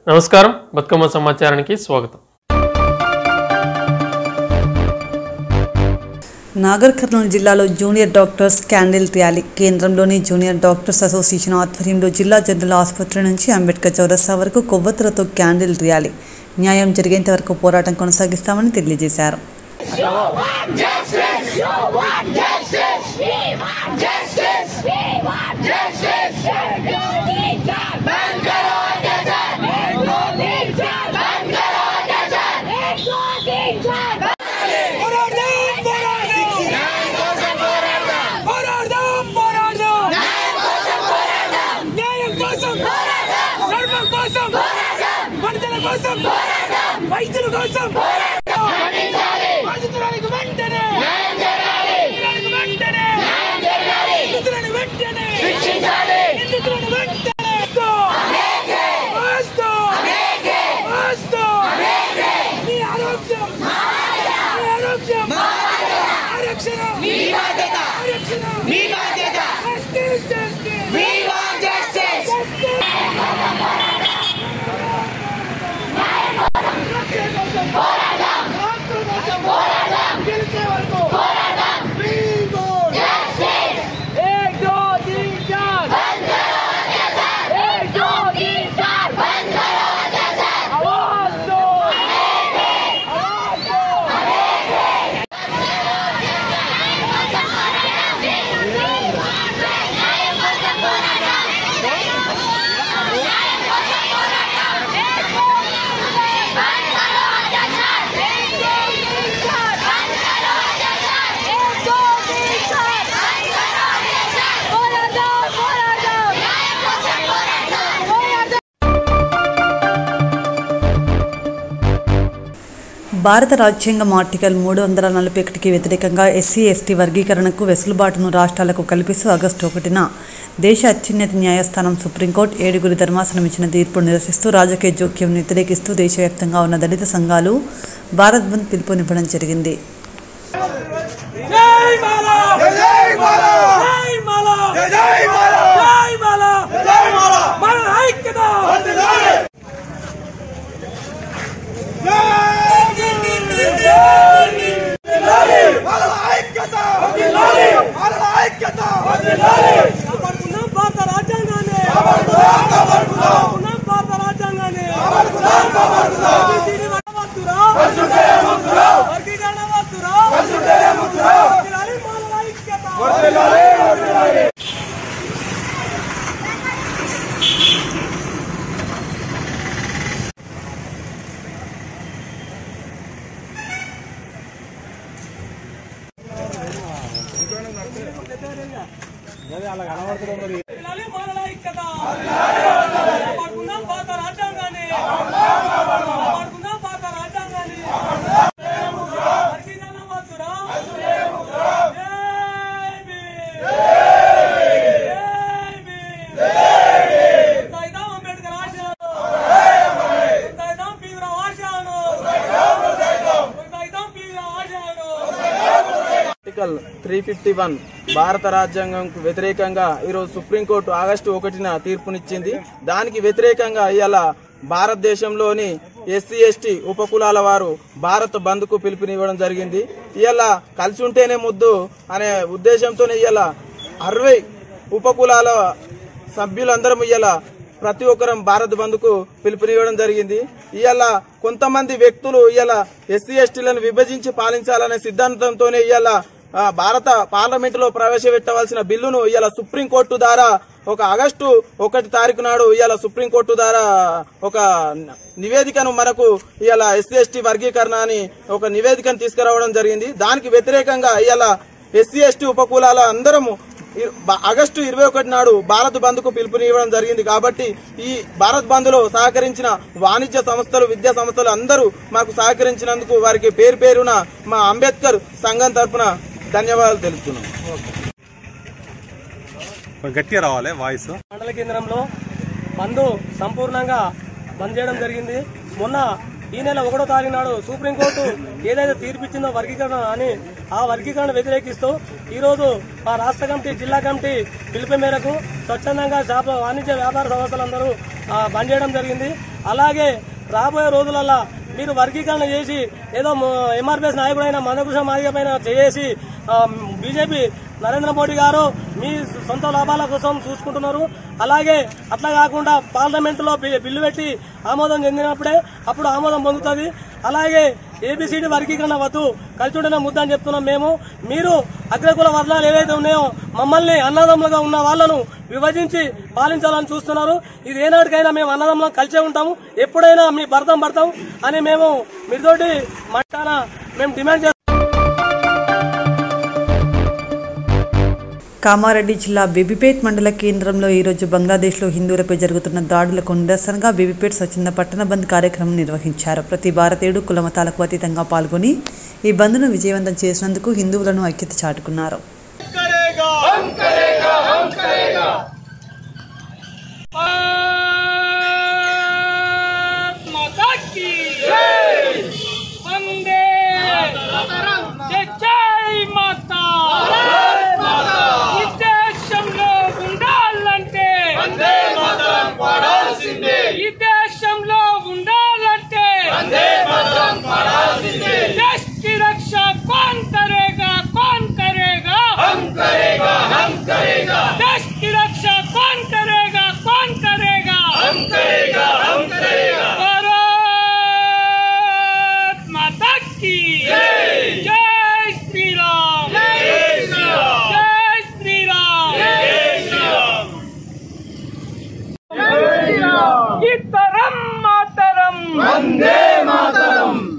నమస్కారం బతుకమ్మ సమాచారానికి స్వాగతం. నాగర్ కర్నూలు జిల్లాలో జూనియర్ డాక్టర్స్ క్యాండిల్ ర్యాలీ. కేంద్రంలోని జూనియర్ డాక్టర్స్ అసోసియేషన్ ఆధ్వర్యంలో జిల్లా జనరల్ ఆసుపత్రి నుంచి అంబేద్కర్ చౌరస్తా వరకు కొవ్వొత్తులతో క్యాండిల్ ర్యాలీ. న్యాయం జరిగేంత వరకు పోరాటం కొనసాగిస్తామని తెలియజేశారు. వైద్యుల కోసం భారత రాజ్యాంగం ఆర్టికల్ 341కి వ్యతిరేకంగా ఎస్సీ ఎస్టీ వర్గీకరణకు వెసులుబాటును రాష్ట్రాలకు కల్పిస్తూ ఆగస్టు 1న దేశ అత్యున్నత న్యాయస్థానం సుప్రీంకోర్టు 7 ధర్మాసనం ఇచ్చిన తీర్పును నిరసిస్తూ రాజకీయ జోక్యం వ్యతిరేకిస్తూ దేశవ్యాప్తంగా ఉన్న దళిత సంఘాలు భారత్ బంద్ పిలుపునివ్వడం జరిగింది. ఆర్టికల్ 351 భారత రాజ్యాంగంకు వ్యతిరేకంగా ఈరోజు సుప్రీంకోర్టు ఆగస్టు 1న తీర్పునిచ్చింది. దానికి వ్యతిరేకంగా ఇవాళ భారతదేశంలోని ఎస్సీ ఎస్టీ ఉపకులాల వారు భారత్ బంద్ కు పిలుపునివ్వడం జరిగింది. ఇవాళ కలిసి ఉంటేనే ముద్దు అనే ఉద్దేశంతోనే ఇవాళ 60 ఉపకులాల సభ్యులందరం ఇవాళ ప్రతి ఒక్కరం భారత్ బంద్ కు పిలుపునివ్వడం జరిగింది. ఇవాళ కొంతమంది వ్యక్తులు ఇవాళ ఎస్సీ ఎస్టీలను విభజించి పాలించాలనే సిద్ధాంతంతోనే ఇవాళ భారత పార్లమెంటులో ప్రవేశపెట్టవలసిన బిల్లును ఇవాళ సుప్రీంకోర్టు ద్వారా ఒక ఆగస్టు 1 తారీఖు నాడు ఇవాళ సుప్రీంకోర్టు ద్వారా ఒక నివేదికను మనకు ఇవాళ ఎస్సీ ఎస్టీ వర్గీకరణ అని ఒక నివేదికను తీసుకురావడం జరిగింది. దానికి వ్యతిరేకంగా ఇవాళ ఎస్సీ ఎస్టీ ఉపకులాల అందరము ఆగస్టు 21 నాడు భారత్ బంద్ కు పిలుపునివ్వడం జరిగింది. కాబట్టి ఈ భారత్ బంద్ లో సహకరించిన వాణిజ్య సంస్థలు, విద్యా సంస్థలు అందరూ మాకు సహకరించినందుకు వారికి పేరు పేరున మా అంబేద్కర్ సంఘం తరఫున ధన్యవాదాలు తెలుపుతున్నాం. మండల కేంద్రంలో బంద్ సంపూర్ణంగా బంద్ చేయడం జరిగింది. మొన్న ఈ నెల 1వ తారీఖు నాడు సుప్రీంకోర్టు ఏదైతే తీర్పిచ్చిందో వర్గీకరణ అని ఆ వర్గీకరణ వ్యతిరేకిస్తూ ఈ రోజు మా రాష్ట్ర కమిటీ, జిల్లా కమిటీ పిలుపు మేరకు స్వచ్ఛందంగా వాణిజ్య వ్యాపార సంస్థలందరూ బంద్ చేయడం జరిగింది. అలాగే రాబోయే రోజులలో మీరు వర్గీకరణ చేసి ఏదో ఎంఆర్పీఎస్ నాయకుడైన మందకృష్ణ మాదిగ పైన చేసి బీజేపీ నరేంద్ర మోడీ గారు మీ సొంత లాభాల కోసం చూసుకుంటున్నారు. అలాగే అట్లా కాకుండా పార్లమెంటులో బిల్లు పెట్టి ఆమోదం చెందినప్పుడే అప్పుడు ఆమోదం పొందుతుంది. అలాగే ఏబిసిడి వర్గీకరణ వద్దు, కలిసి ముద్ద అని చెప్తున్నాం మేము. మీరు అగ్రకుల వర్ణాలు ఏవైతే ఉన్నాయో మమ్మల్ని అన్నదమ్ములుగా ఉన్న వాళ్లను విభజించి పాలించాలని చూస్తున్నారు. ఇది ఏనాటికైనా మేము అన్నదమ్ములం కలిసే ఉంటాము, ఎప్పుడైనా మీ భర్తం పడతాం అని మేము మీతోటి మట్టాన మేము డిమాండ్ చేస్తాం. కామారెడ్డి జిల్లా బేబీపేట్ మండల కేంద్రంలో ఈరోజు బంగ్లాదేశ్లో హిందువులపై జరుగుతున్న దాడులకు నిరసనగా బేబీపేట్ స్వచ్ఛంద పట్టణ బంద్ కార్యక్రమం నిర్వహించారు. ప్రతి భారతీయుడు కులమతాలకు అతీతంగా పాల్గొని ఈ బంద్ను విజయవంతం చేసినందుకు హిందువులను ఐక్యత చాటుకున్నారు.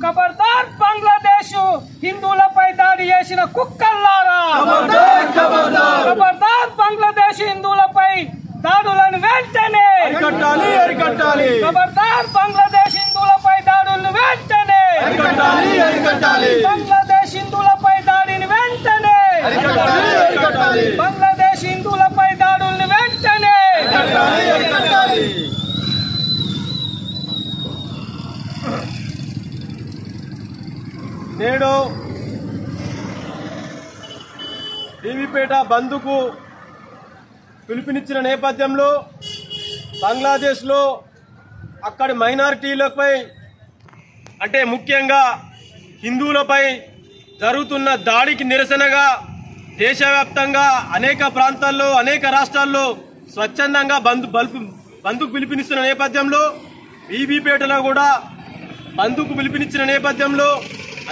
ఖబర్దార్ బంగ్లాదేశ్ హిందువులపై దాడి చేసిన కుక్కల్లారా, ఖబర్దార్ బంగ్లాదేశ్ హిందువులపై దాడులను వెంటనే అరికట్టాలి. ఖబర్దార్ బంగ్లాదేశ్ హిందువులపై దాడులను వెంటనే అరికట్టాలి. బంగ్లాదేశ్ హిందువులపై దాడిని వెంటనే అరికట్టాలి. బంగ్లాదేశ్ హిందువులపై దాడులను వెంటనే అరికట్టాలి. నేడు బీబీపేట బంద్కు పిలుపునిచ్చిన నేపథ్యంలో బంగ్లాదేశ్లో అక్కడి మైనారిటీలపై అంటే ముఖ్యంగా హిందువులపై జరుగుతున్న దాడికి నిరసనగా దేశవ్యాప్తంగా అనేక ప్రాంతాల్లో అనేక రాష్ట్రాల్లో స్వచ్ఛందంగా బంద్కు పిలుపునిస్తున్న నేపథ్యంలో బీబీపేటలో కూడా బంద్కు పిలుపునిచ్చిన నేపథ్యంలో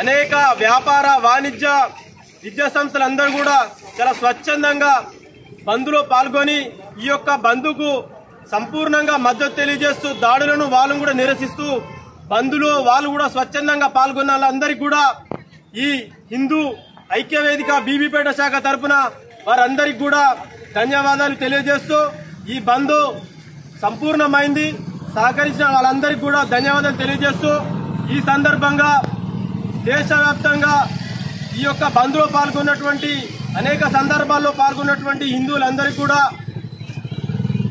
అనేక వ్యాపార వాణిజ్య విద్యా సంస్థలందరూ కూడా చాలా స్వచ్ఛందంగా బంద్లో పాల్గొని ఈ యొక్క బంద్కు సంపూర్ణంగా మద్దతు తెలియజేస్తూ దాడులను వాళ్ళు కూడా నిరసిస్తూ బంద్లో వాళ్ళు కూడా స్వచ్ఛందంగా పాల్గొన్న వాళ్ళందరికీ కూడా ఈ హిందూ ఐక్యవేదిక బీబీపేట శాఖ తరఫున వారందరికీ కూడా ధన్యవాదాలు తెలియజేస్తూ ఈ బంద్ సంపూర్ణమైంది. సహకరించిన వాళ్ళందరికీ కూడా ధన్యవాదాలు తెలియజేస్తూ ఈ సందర్భంగా దేశవ్యాప్తంగా ఈ యొక్క బంద్లో పాల్గొన్నటువంటి అనేక సందర్భాల్లో పాల్గొన్నటువంటి హిందువులందరికీ కూడా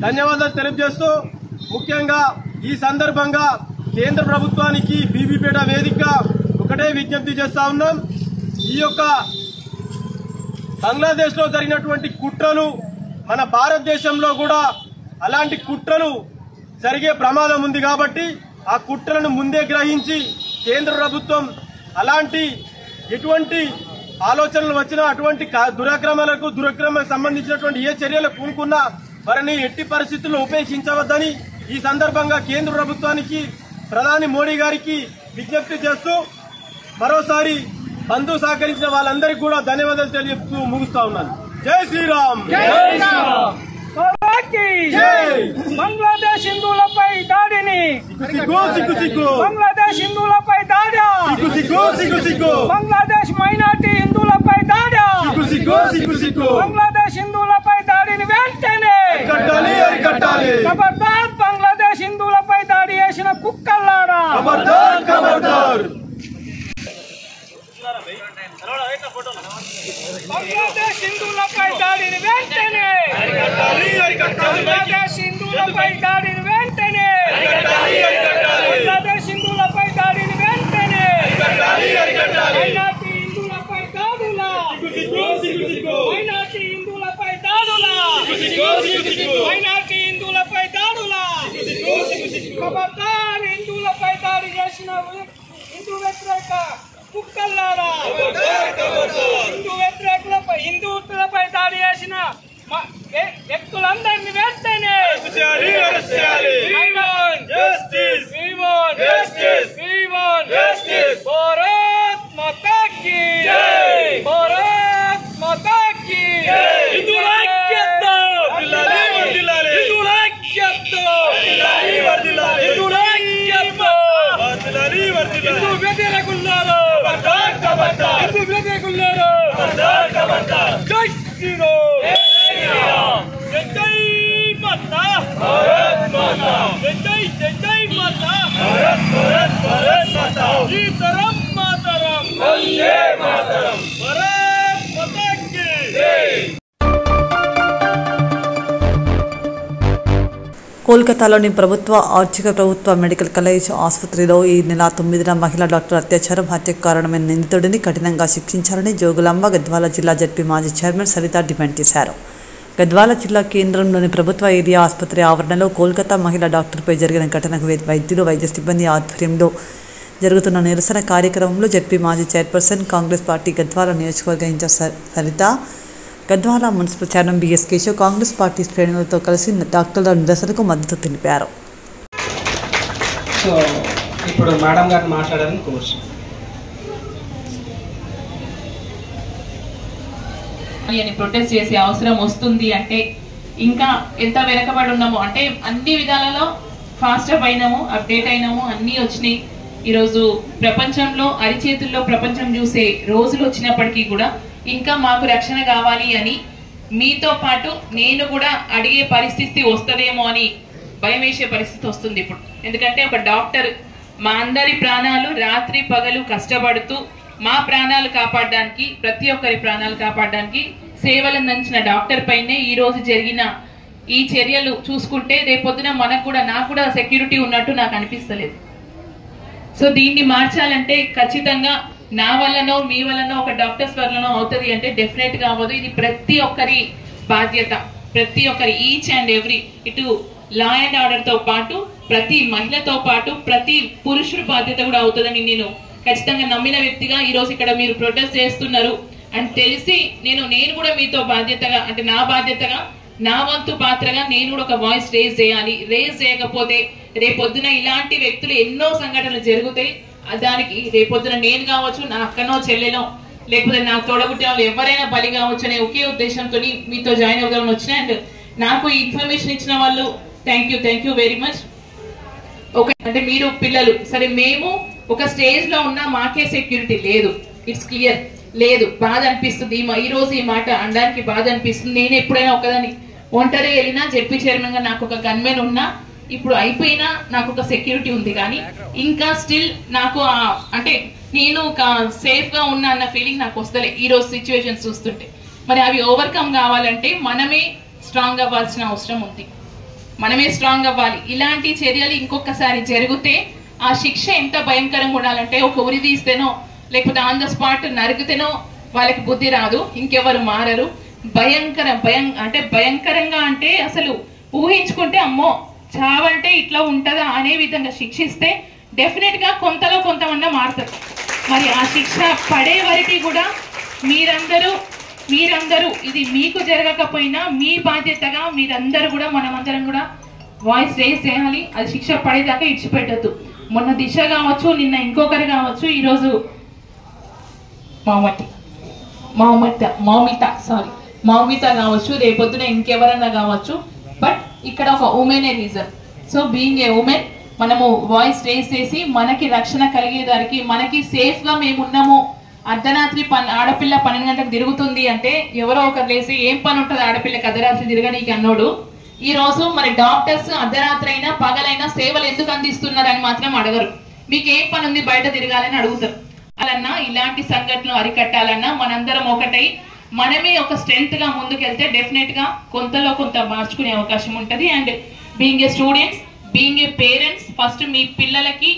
ధన్యవాదాలు తెలియజేస్తూ ముఖ్యంగా ఈ సందర్భంగా కేంద్ర ప్రభుత్వానికి బీబీపేట వేదిక ఒకటే విజ్ఞప్తి చేస్తా ఉన్నాం. ఈ యొక్క బంగ్లాదేశ్లో జరిగినటువంటి కుట్రలు మన భారతదేశంలో కూడా అలాంటి కుట్రలు జరిగే ప్రమాదం ఉంది కాబట్టి ఆ కుట్రలను ముందే గ్రహించి కేంద్ర ప్రభుత్వం అలాంటి ఎటువంటి ఆలోచనలు వచ్చినా అటువంటి దురాక్రమణకు సంబంధించినటువంటి ఏ చర్యలకు పూనుకున్నా వారిని ఎట్టి పరిస్థితుల్లో ఉపేక్షించవద్దని ఈ సందర్భంగా కేంద్ర ప్రభుత్వానికి ప్రధాని మోడీ గారికి విజ్ఞప్తి చేస్తూ మరోసారి బంధు సహకరించిన వాళ్ళందరికీ కూడా ధన్యవాదాలు తెలియజేస్తూ ముగిస్తా ఉన్నాను. జై శ్రీరామ్. బంగ్లాదేశ్ హిందువులపై దాడిని బంగ్లాదేశ్ హిందువులపై దాడా బంగ్లాదేశ్ మైనార్టీ హిందువులపై దాడా బంగ్లాదేశ్ హిందువులపై దాడిని వెంటనే ఖబర్దార్ బంగ్లాదేశ్ హిందువులపై దాడి చేసిన కుక్కల్లారా. బంగ్లాదేశ్ హిందువులపై దాడిని వెంటనే బంగ్లాదేశ్ హిందువులపై దాడిని వెంటనే బంగ్లాదేశ్ హిందువులపై దాడిని వెంటనే మైనార్టీ హిందువులపై దాడులా మైనార్టీ హిందువులపై దాడులా మైనార్టీ హిందువులపై దాడులా ఖబర్దార్ హిందూ వ్యతిరేక కుక్కల్లారా, హిందువులపై దాడి చేసిన వ్యక్తులందరినీ వెంటనే భారత్ మాతా కీ జై, భారత్ మాతా కీ జై. హిందువుల ఐక్యత, హిందువుల ఐక్యత, హిందువుల ఐక్యత, హిందూ వ్యతిరేకులారా, హిందూ వ్యతిరేకులారా, జై శ్రీరామ్, జై జై మాతా, జై జై జై మాతా, సీతారాం మాతరం, వందే మాతరం, భారత్ మాతా కీ జై. కోల్కతాలోని ప్రభుత్వ ఆర్చిక ప్రభుత్వ మెడికల్ కాలేజ్ ఆసుపత్రిలో ఈ నెల 9న మహిళా డాక్టర్ అత్యాచారం హత్యకు కారణమైన నిందితుడిని కఠినంగా శిక్షించాలని జోగులాంబ గద్వాల జిల్లా జడ్పీ మాజీ చైర్మన్ సరిత డిమాండ్ చేశారు. గద్వాల జిల్లా కేంద్రంలోని ప్రభుత్వ ఏరియా ఆసుపత్రి ఆవరణలో కోల్కతా మహిళా డాక్టర్పై జరిగిన ఘటనకు వైద్యులు వైద్య సిబ్బంది ఆధ్వర్యంలో జరుగుతున్న నిరసన కార్యక్రమంలో జడ్పీ మాజీ చైర్పర్సన్ కాంగ్రెస్ పార్టీ గద్వాల నియోజకవర్గ in-charge Saritha, Gadwal municipal chairman BS Keshav Congress party శ్రేణులతో కలిసి డాక్టర్ల నిరసనకు మద్దతు తెలిపారు. సో ఇప్పుడు మేడం గారిని మాట్లాడాలని కోరుచు. అని ప్రొటెస్ట్ చేసే అవసరం వస్తుంది అంటే ఇంకా ఎంత వెనకబడి ఉన్నామో, అంటే అన్ని విధాలలో ఫాస్ట్ అప్ అయినాము, అప్డేట్ అయినాము, అన్నీ వచ్చినాయి. ఈరోజు ప్రపంచంలో అరిచేతుల్లో ప్రపంచం చూసే రోజులు వచ్చినప్పటికీ కూడా ఇంకా మాకు రక్షణ కావాలి అని మీతో పాటు నేను కూడా అడిగే పరిస్థితి వస్తుందేమో అని భయం వేసే పరిస్థితి వస్తుంది ఇప్పుడు. ఎందుకంటే ఒక డాక్టర్ మా అందరి ప్రాణాలు రాత్రి పగలు కష్టపడుతూ మా ప్రాణాలు కాపాడడానికి, ప్రతి ఒక్కరి ప్రాణాలు కాపాడడానికి సేవలు అందించిన డాక్టర్ పైనే ఈ రోజు జరిగిన ఈ చర్యలు చూసుకుంటే రేపొద్దున మనకు కూడా, నాకు కూడా సెక్యూరిటీ ఉన్నట్టు నాకు అనిపిస్తలేదు. సో దీన్ని మార్చాలంటే ఖచ్చితంగా నా వల్లనో మీ వల్లనో ఒక డాక్టర్స్ వల్లనో అవుతుంది అంటే డెఫినెట్ గా అవ్వదు. ఇది ప్రతి ఒక్కరి బాధ్యత, ప్రతి ఒక్కరి ఈచ్ అండ్ ఎవ్రీ, ఇటు లా అండ్ ఆర్డర్ తో పాటు ప్రతి మహిళతో పాటు ప్రతి పురుషుడి బాధ్యత కూడా అవుతుందని నేను ఖచ్చితంగా నమ్మిన వ్యక్తిగా ఈ రోజు ఇక్కడ మీరు ప్రొటెస్ట్ చేస్తున్నారు అని తెలిసి నేను కూడా మీతో బాధ్యతగా, అంటే నా బాధ్యతగా, నా వంతు పాత్రగా నేను కూడా ఒక వాయిస్ రేజ్ చేయాలి. రేజ్ చేయకపోతే రేపొద్దున ఇలాంటి వ్యక్తులు ఎన్నో సంఘటనలు జరుగుతాయి. దానికి రేపొద్దున నేను కావచ్చు, నా అక్కనో చెల్లెనో, లేకపోతే నా తోడబుట్టిన వాళ్ళు ఎవరైనా బలి కావచ్చు అనే ఒకే ఉద్దేశంతో మీతో జాయిన్ అవుదామని వచ్చిన. అండ్ నాకు ఈ ఇన్ఫర్మేషన్ ఇచ్చిన వాళ్ళు thank you very much. Okay, అంటే మీరు పిల్లలు సరే, మేము ఒక స్టేజ్ లో ఉన్నా మాకే సెక్యూరిటీ లేదు, ఇట్స్ క్లియర్, లేదు. బాధ అనిపిస్తుంది ఈ రోజు ఈ మాట అనడానికి బాధ అనిపిస్తుంది. నేను ఎప్పుడైనా ఒకదాన్ని ఒంటరి వెళ్ళినా జెడ్పీ చైర్మన్ గా నాకు ఒక గన్మెన్ ఉన్నా, ఇప్పుడు అయిపోయినా నాకు ఒక సెక్యూరిటీ ఉంది. కానీ ఇంకా స్టిల్ నాకు అంటే నేను ఒక సేఫ్ గా ఉన్నా అన్న ఫీలింగ్ నాకు వస్తలే ఈ రోజు సిచ్యువేషన్ చూస్తుంటే. మరి అవి ఓవర్కమ్ కావాలంటే మనమే స్ట్రాంగ్ అవ్వాల్సిన అవసరం ఉంది, మనమే స్ట్రాంగ్ అవ్వాలి. ఇలాంటి చర్యలు ఇంకొకసారి జరిగితే ఆ శిక్ష ఎంత భయంకరంగా ఉండాలంటే, ఒక ఉరి తీస్తేనో లేకపోతే ఆన్ ద స్పాట్ నరికితేనో వాళ్ళకి బుద్ధి రాదు, ఇంకెవరు మారరు. భయంకరంగా అంటే అసలు ఊహించుకుంటే అమ్మో చావంటే ఇట్లా ఉంటదా అనే విధంగా శిక్షిస్తే డెఫినెట్ గా కొంతలో కొంతమంది మారుతారు. మరి ఆ శిక్ష పడే వరకు కూడా మీరందరూ ఇది మీకు జరగకపోయినా మీ బాధ్యతగా మీరందరూ కూడా, మనమందరం కూడా వాయిస్ రేస్ చేయాలి. అది శిక్ష పడేదాకా ఇచ్చిపెట్టద్దు. మొన్న దిశ కావచ్చు, నిన్న ఇంకొకరు కావచ్చు, ఈరోజు మౌమిత కావచ్చు, రేపొద్దున ఇంకెవరన్నా కావచ్చు. బట్ ఇక్కడ ఒక women reason. So being a women మనము వాయిస్ రేస్ చేసి మనకి రక్షణ కలిగేదానికి, మనకి సేఫ్ గా మేము ఉన్నాము. అర్ధరాత్రి ఆడపిల్ల 12 గంటలకు తిరుగుతుంది అంటే ఎవరో ఒకరు లేసి ఏం పని ఉంటుంది ఆడపిల్లకి అర్ధరాత్రి తిరగడానికి అన్నోడు. ఈ రోజు మరి డాక్టర్స్ అర్ధరాత్రి అయినా పగలైనా సేవలు ఎందుకు అందిస్తున్నారని మాత్రం అడగరు. మీకు ఏం పని ఉంది బయట తిరగాలని అడుగుతారు. అలాన్నా ఇలాంటి సంఘటనలు అరికట్టాలన్నా మనందరం ఒకటై మనమే ఒక స్ట్రెంగ్త్ గా ముందుకెళ్తే డెఫినెట్ గా కొంతలో కొంత మార్చుకునే అవకాశం ఉంటది. And being a students, being a parents, first మీ పిల్లలకి,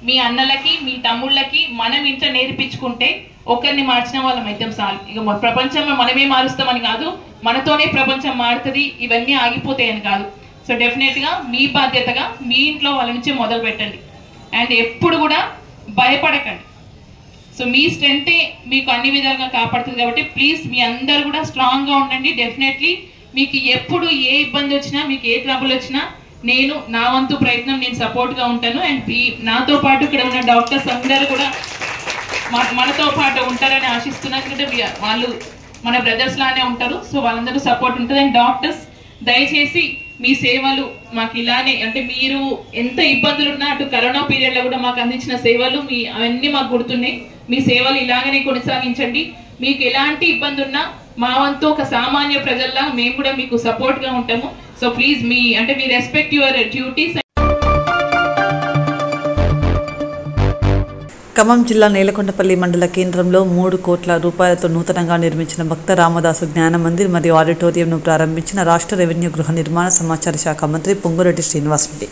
మీ అన్నలకి, మీ తమ్ముళ్ళకి మనం ఇంట్లో నేర్పించుకుంటే ఒకరిని మార్చిన వాళ్ళం అయితే చాలు. ఇక ప్రపంచం మనమే మారుస్తామని కాదు, మనతోనే ప్రపంచం మారుతుంది, ఇవన్నీ ఆగిపోతాయని కాదు. సో డెఫినెట్ గా మీ బాధ్యతగా మీ ఇంట్లో వాళ్ళ నుంచి మొదలు పెట్టండి. అండ్ ఎప్పుడు కూడా భయపడకండి. సో మీ స్ట్రెంతే మీకు అన్ని విధాలుగా కాపాడుతుంది కాబట్టి ప్లీజ్ మీ అందరు కూడా స్ట్రాంగ్గా ఉండండి. డెఫినెట్లీ మీకు ఎప్పుడు ఏ ఇబ్బంది వచ్చినా, మీకు ఏ ట్రబుల్ వచ్చినా నేను నా వంతు ప్రయత్నం నేను సపోర్ట్గా ఉంటాను. అండ్ నాతో పాటు ఇక్కడ ఉన్న డాక్టర్స్ అందరూ కూడా మనతో పాటు ఉంటారని ఆశిస్తున్నాను. ఎందుకంటే వాళ్ళు మన బ్రదర్స్ లానే ఉంటారు. సో వాళ్ళందరూ సపోర్ట్ ఉంటుంది. అండ్ డాక్టర్స్ దయచేసి మీ సేవలు మాకు ఇలానే, అంటే మీరు ఎంత ఇబ్బందులు ఉన్నా అటు కరోనా పీరియడ్లో కూడా మాకు అందించిన సేవలు అవన్నీ మాకు గుర్తున్నాయి. మీ సేవలు ఇలాగనే కొనసాగించండి. మీకు ఎలాంటి ఇబ్బంది ఉన్నా మా వంతు ఒక సామాన్య ప్రజల్లా మేము కూడా మీకు సపోర్ట్గా ఉంటాము. So please me respect your duties. Khammam జిల్లా నేలకొండపల్లి మండల కేంద్రంలో 3 కోట్ల రూపాయలతో నూతనంగా నిర్మించిన భక్త రామదాసు జ్ఞాన మందిర్ మరియు ఆడిటోరియంను ప్రారంభించిన రాష్ట్ర రెవెన్యూ గృహ నిర్మాణ సమాచార శాఖ మంత్రి పొంగురెడ్డి శ్రీనివాసరెడ్డి.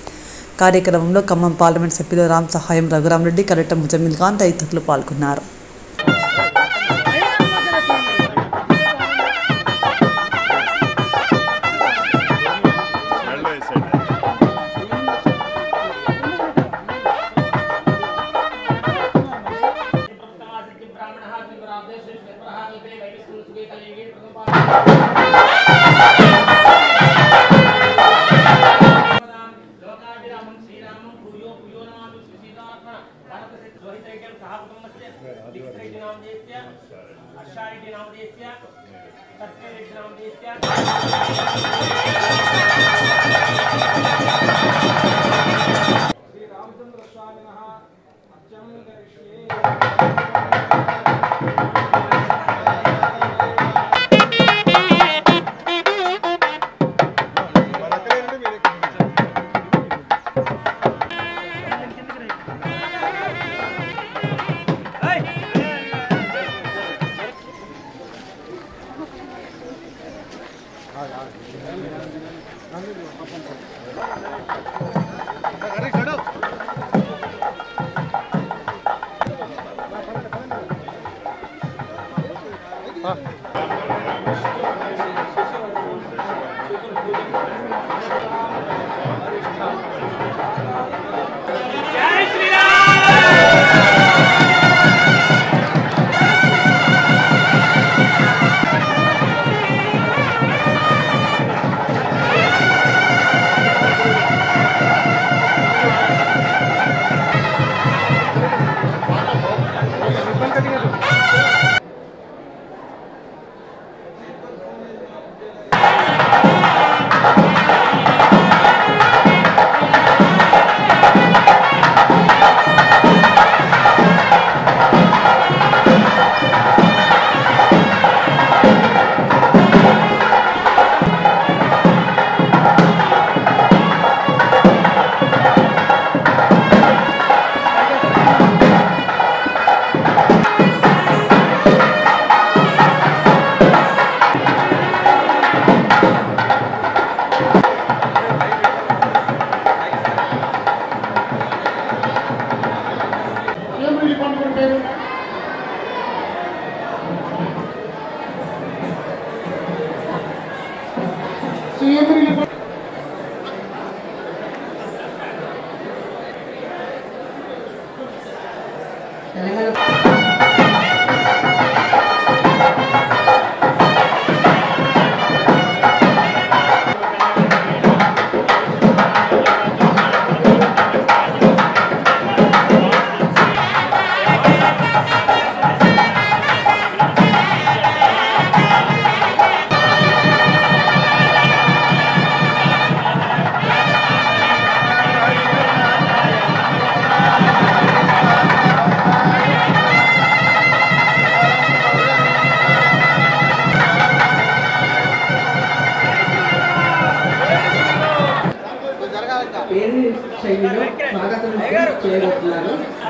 కార్యక్రమంలో ఖమ్మం పార్లమెంట్ సభ్యులు రామ్ సహాయం, రఘురామరెడ్డి, కలెక్టర్ ముజమిల్ ఖాన్ తదితరులు పాల్గొన్నారు.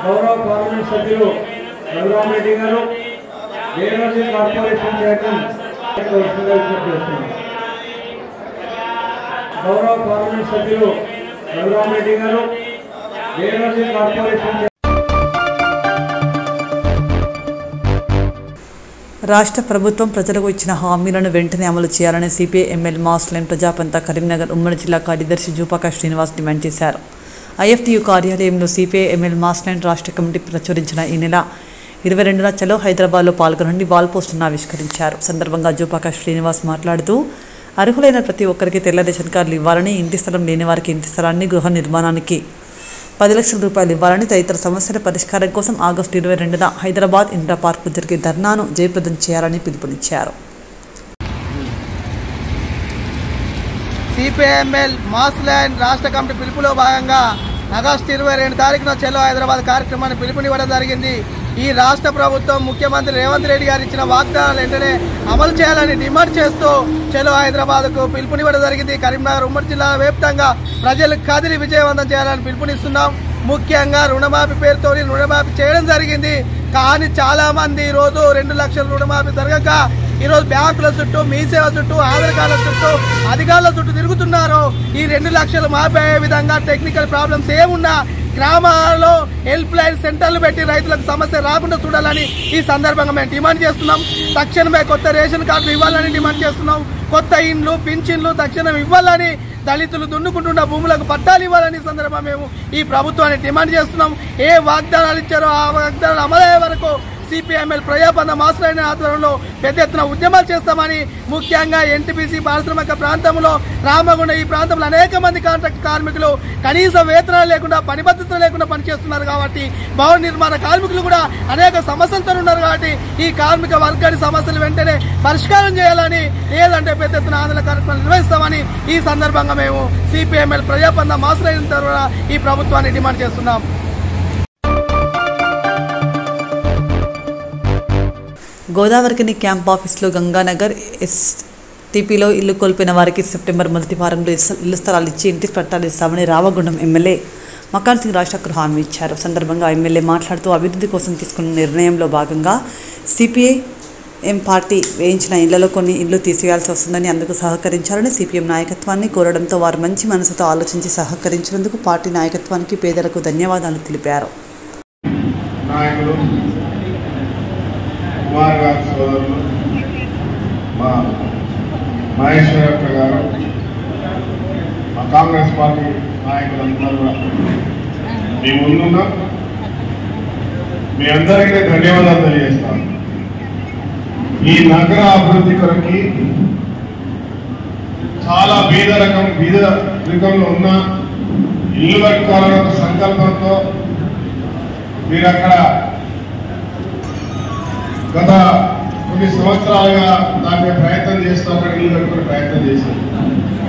గౌరవ పార్లమెంట్ సభ్యులు రఘురామరెడ్డి గారు దేవరాజు కార్పొరేషన్ చైర్మన్ గౌరవ పార్లమెంట్ సభ్యులు రఘురామరెడ్డి గారు దేవరాజు కార్పొరేషన్. రాష్ట్ర ప్రభుత్వం ప్రజలకు ఇచ్చిన హామీలను వెంటనే అమలు చేయాలని సిపిఐ ఎంఎల్ మాస్లైన్ ప్రజాపంత కరీంనగర్ ఉమ్మడి జిల్లా కార్యదర్శి జూపాక శ్రీనివాస్ డిమాండ్ చేశారు. ఐఎఫ్టియు కార్యాలయంలో సిపిఐ ఎంఎల్ మాస్ లైన్ రాష్ట్ర కమిటీ ప్రచురించిన ఈ నెల 22న చలో హైదరాబాద్లో పాల్గొనండి వాల్ పోస్టును ఆవిష్కరించారు. సందర్భంగా జూపాక శ్రీనివాస్ మాట్లాడుతూ అర్హులైన ప్రతి ఒక్కరికి తెల్ల రేషన్ కార్డులు ఇవ్వాలని, ఇంటి స్థలం లేని వారికి ఇంటి స్థలాన్ని, గృహ నిర్మాణానికి 10 లక్షల రూపాయలు ఇవ్వాలని, తదితర సమస్యల పరిష్కారం కోసం ఆగస్టు 22న హైదరాబాద్ ఇందిరా పార్కు జరిగే ధర్నాను జయప్రదం చేయాలని పిలుపునిచ్చారు. సిపిఐఎంఎల్ మాస్ లైన్ రాష్ట్ర కమిటీ పిలుపులో భాగంగా ఆగస్టు 22 తారీఖున చలో హైదరాబాద్ కార్యక్రమాన్ని పిలుపునివ్వడం జరిగింది. ఈ రాష్ట్ర ప్రభుత్వం ముఖ్యమంత్రి రేవంత్ రెడ్డి గారు ఇచ్చిన వాగ్దానాలు వెంటనే అమలు చేయాలని డిమాండ్ చేస్తూ చలో హైదరాబాద్కు పిలుపునివ్వడం జరిగింది. కరీంనగర్ ఉమ్మడి జిల్లా వ్యాప్తంగా ప్రజలకు కదిలి విజయవంతం చేయాలని పిలుపునిస్తున్నాం. ముఖ్యంగా రుణమాఫీ పేరుతో రుణమాఫీ చేయడం జరిగింది. కానీ చాలా మంది ఈరోజు 2 లక్షల రుణమాఫీ జరగక ఈరోజు బ్యాంకుల చుట్టూ, మీ సేవ చుట్టూ, ఆధార్ కార్డుల చుట్టూ, అధికారుల చుట్టూ తిరుగుతున్నారు. ఈ 2 లక్షలు మాఫీ అయ్యే విధంగా టెక్నికల్ ప్రాబ్లమ్స్ ఏమున్నా గ్రామాల్లో హెల్ప్ లైన్ సెంటర్లు పెట్టి రైతులకు సమస్య రాకుండా చూడాలని ఈ సందర్భంగా మేము డిమాండ్ చేస్తున్నాం. తక్షణమే కొత్త రేషన్ కార్డులు ఇవ్వాలని డిమాండ్ చేస్తున్నాం. కొత్త ఇండ్లు, పింఛన్లు తక్షణం ఇవ్వాలని, దళితులు దున్నుకుంటున్న భూములకు పట్టాలు ఇవ్వాలని సందర్భంగా మేము ఈ ప్రభుత్వాన్ని డిమాండ్ చేస్తున్నాం. ఏ వాగ్దానాలు ఇచ్చారో ఆ వాగ్దానాలు అమలయ్యే వరకు సిపిఎంఎల్ ప్రజాబంధ మాస్ లైన్ ఆధ్వర్యంలో పెద్ద ఎత్తున ఉద్యమాలు చేస్తామని, ముఖ్యంగా ఎన్టీపీసీ పారిశ్రామిక ప్రాంతంలో రామగుండ ఈ ప్రాంతంలో అనేక మంది కాంట్రాక్ట్ కార్మికులు కనీస వేతనాలు లేకుండా, పని భద్రత లేకుండా పనిచేస్తున్నారు. కాబట్టి భవన నిర్మాణ కార్మికులు కూడా అనేక సమస్యలతో ఉన్నారు. కాబట్టి ఈ కార్మిక వర్గాన్ని సమస్యలు వెంటనే పరిష్కారం చేయాలని, లేదంటే పెద్ద ఎత్తున ఆందోళన కార్యక్రమాలు నిర్వహిస్తామని ఈ సందర్భంగా మేము సిపిఎంఎల్ ప్రజాబంధ మాస్ లైన్ ద్వారా ఈ ప్రభుత్వాన్ని డిమాండ్ చేస్తున్నాం. గోదావరికని క్యాంప్ ఆఫీసులో గంగానగర్ ఎస్టీపీలో ఇల్లు కోల్పోయిన వారికి సెప్టెంబర్ మొదటి వారంలో ఇళ్ల స్థలాలు ఇచ్చి ఇంటి పట్టాలు ఇస్తామని రామగుండం ఎమ్మెల్యే మకాన్ సింగ్ రాజశేఖర్ హామీ ఇచ్చారు. సందర్భంగా ఎమ్మెల్యే మాట్లాడుతూ అభివృద్ధి కోసం తీసుకున్న నిర్ణయంలో భాగంగా సిపిఐఎం పార్టీ వేయించిన ఇళ్లలో కొన్ని ఇళ్లు తీసివేయాల్సి వస్తుందని, అందుకు సహకరించాలని సిపిఎం నాయకత్వాన్ని కోరడంతో వారు మంచి మనసుతో ఆలోచించి సహకరించినందుకు పార్టీ నాయకత్వానికి, పేదలకు ధన్యవాదాలు తెలిపారు. కుమార్ గారి సోదరులు, మా మహేశ్వరప్ప గారు, మా కాంగ్రెస్ పార్టీ నాయకులందరూ కూడా మీ ముందున్నా మీ అందరికీ ధన్యవాదాలు తెలియజేస్తాను. ఈ నగర అభివృద్ధి కొరకి చాలా బీదరికంలో ఉన్న ఇల్లు కట్టుకోవాలన్న ఒక సంకల్పంతో మీరు అక్కడ గత కొన్ని సంవత్సరాలుగా దాని ప్రయత్నం చేస్తూ అక్కడ ఇల్లు కట్టుకునే ప్రయత్నం చేశారు.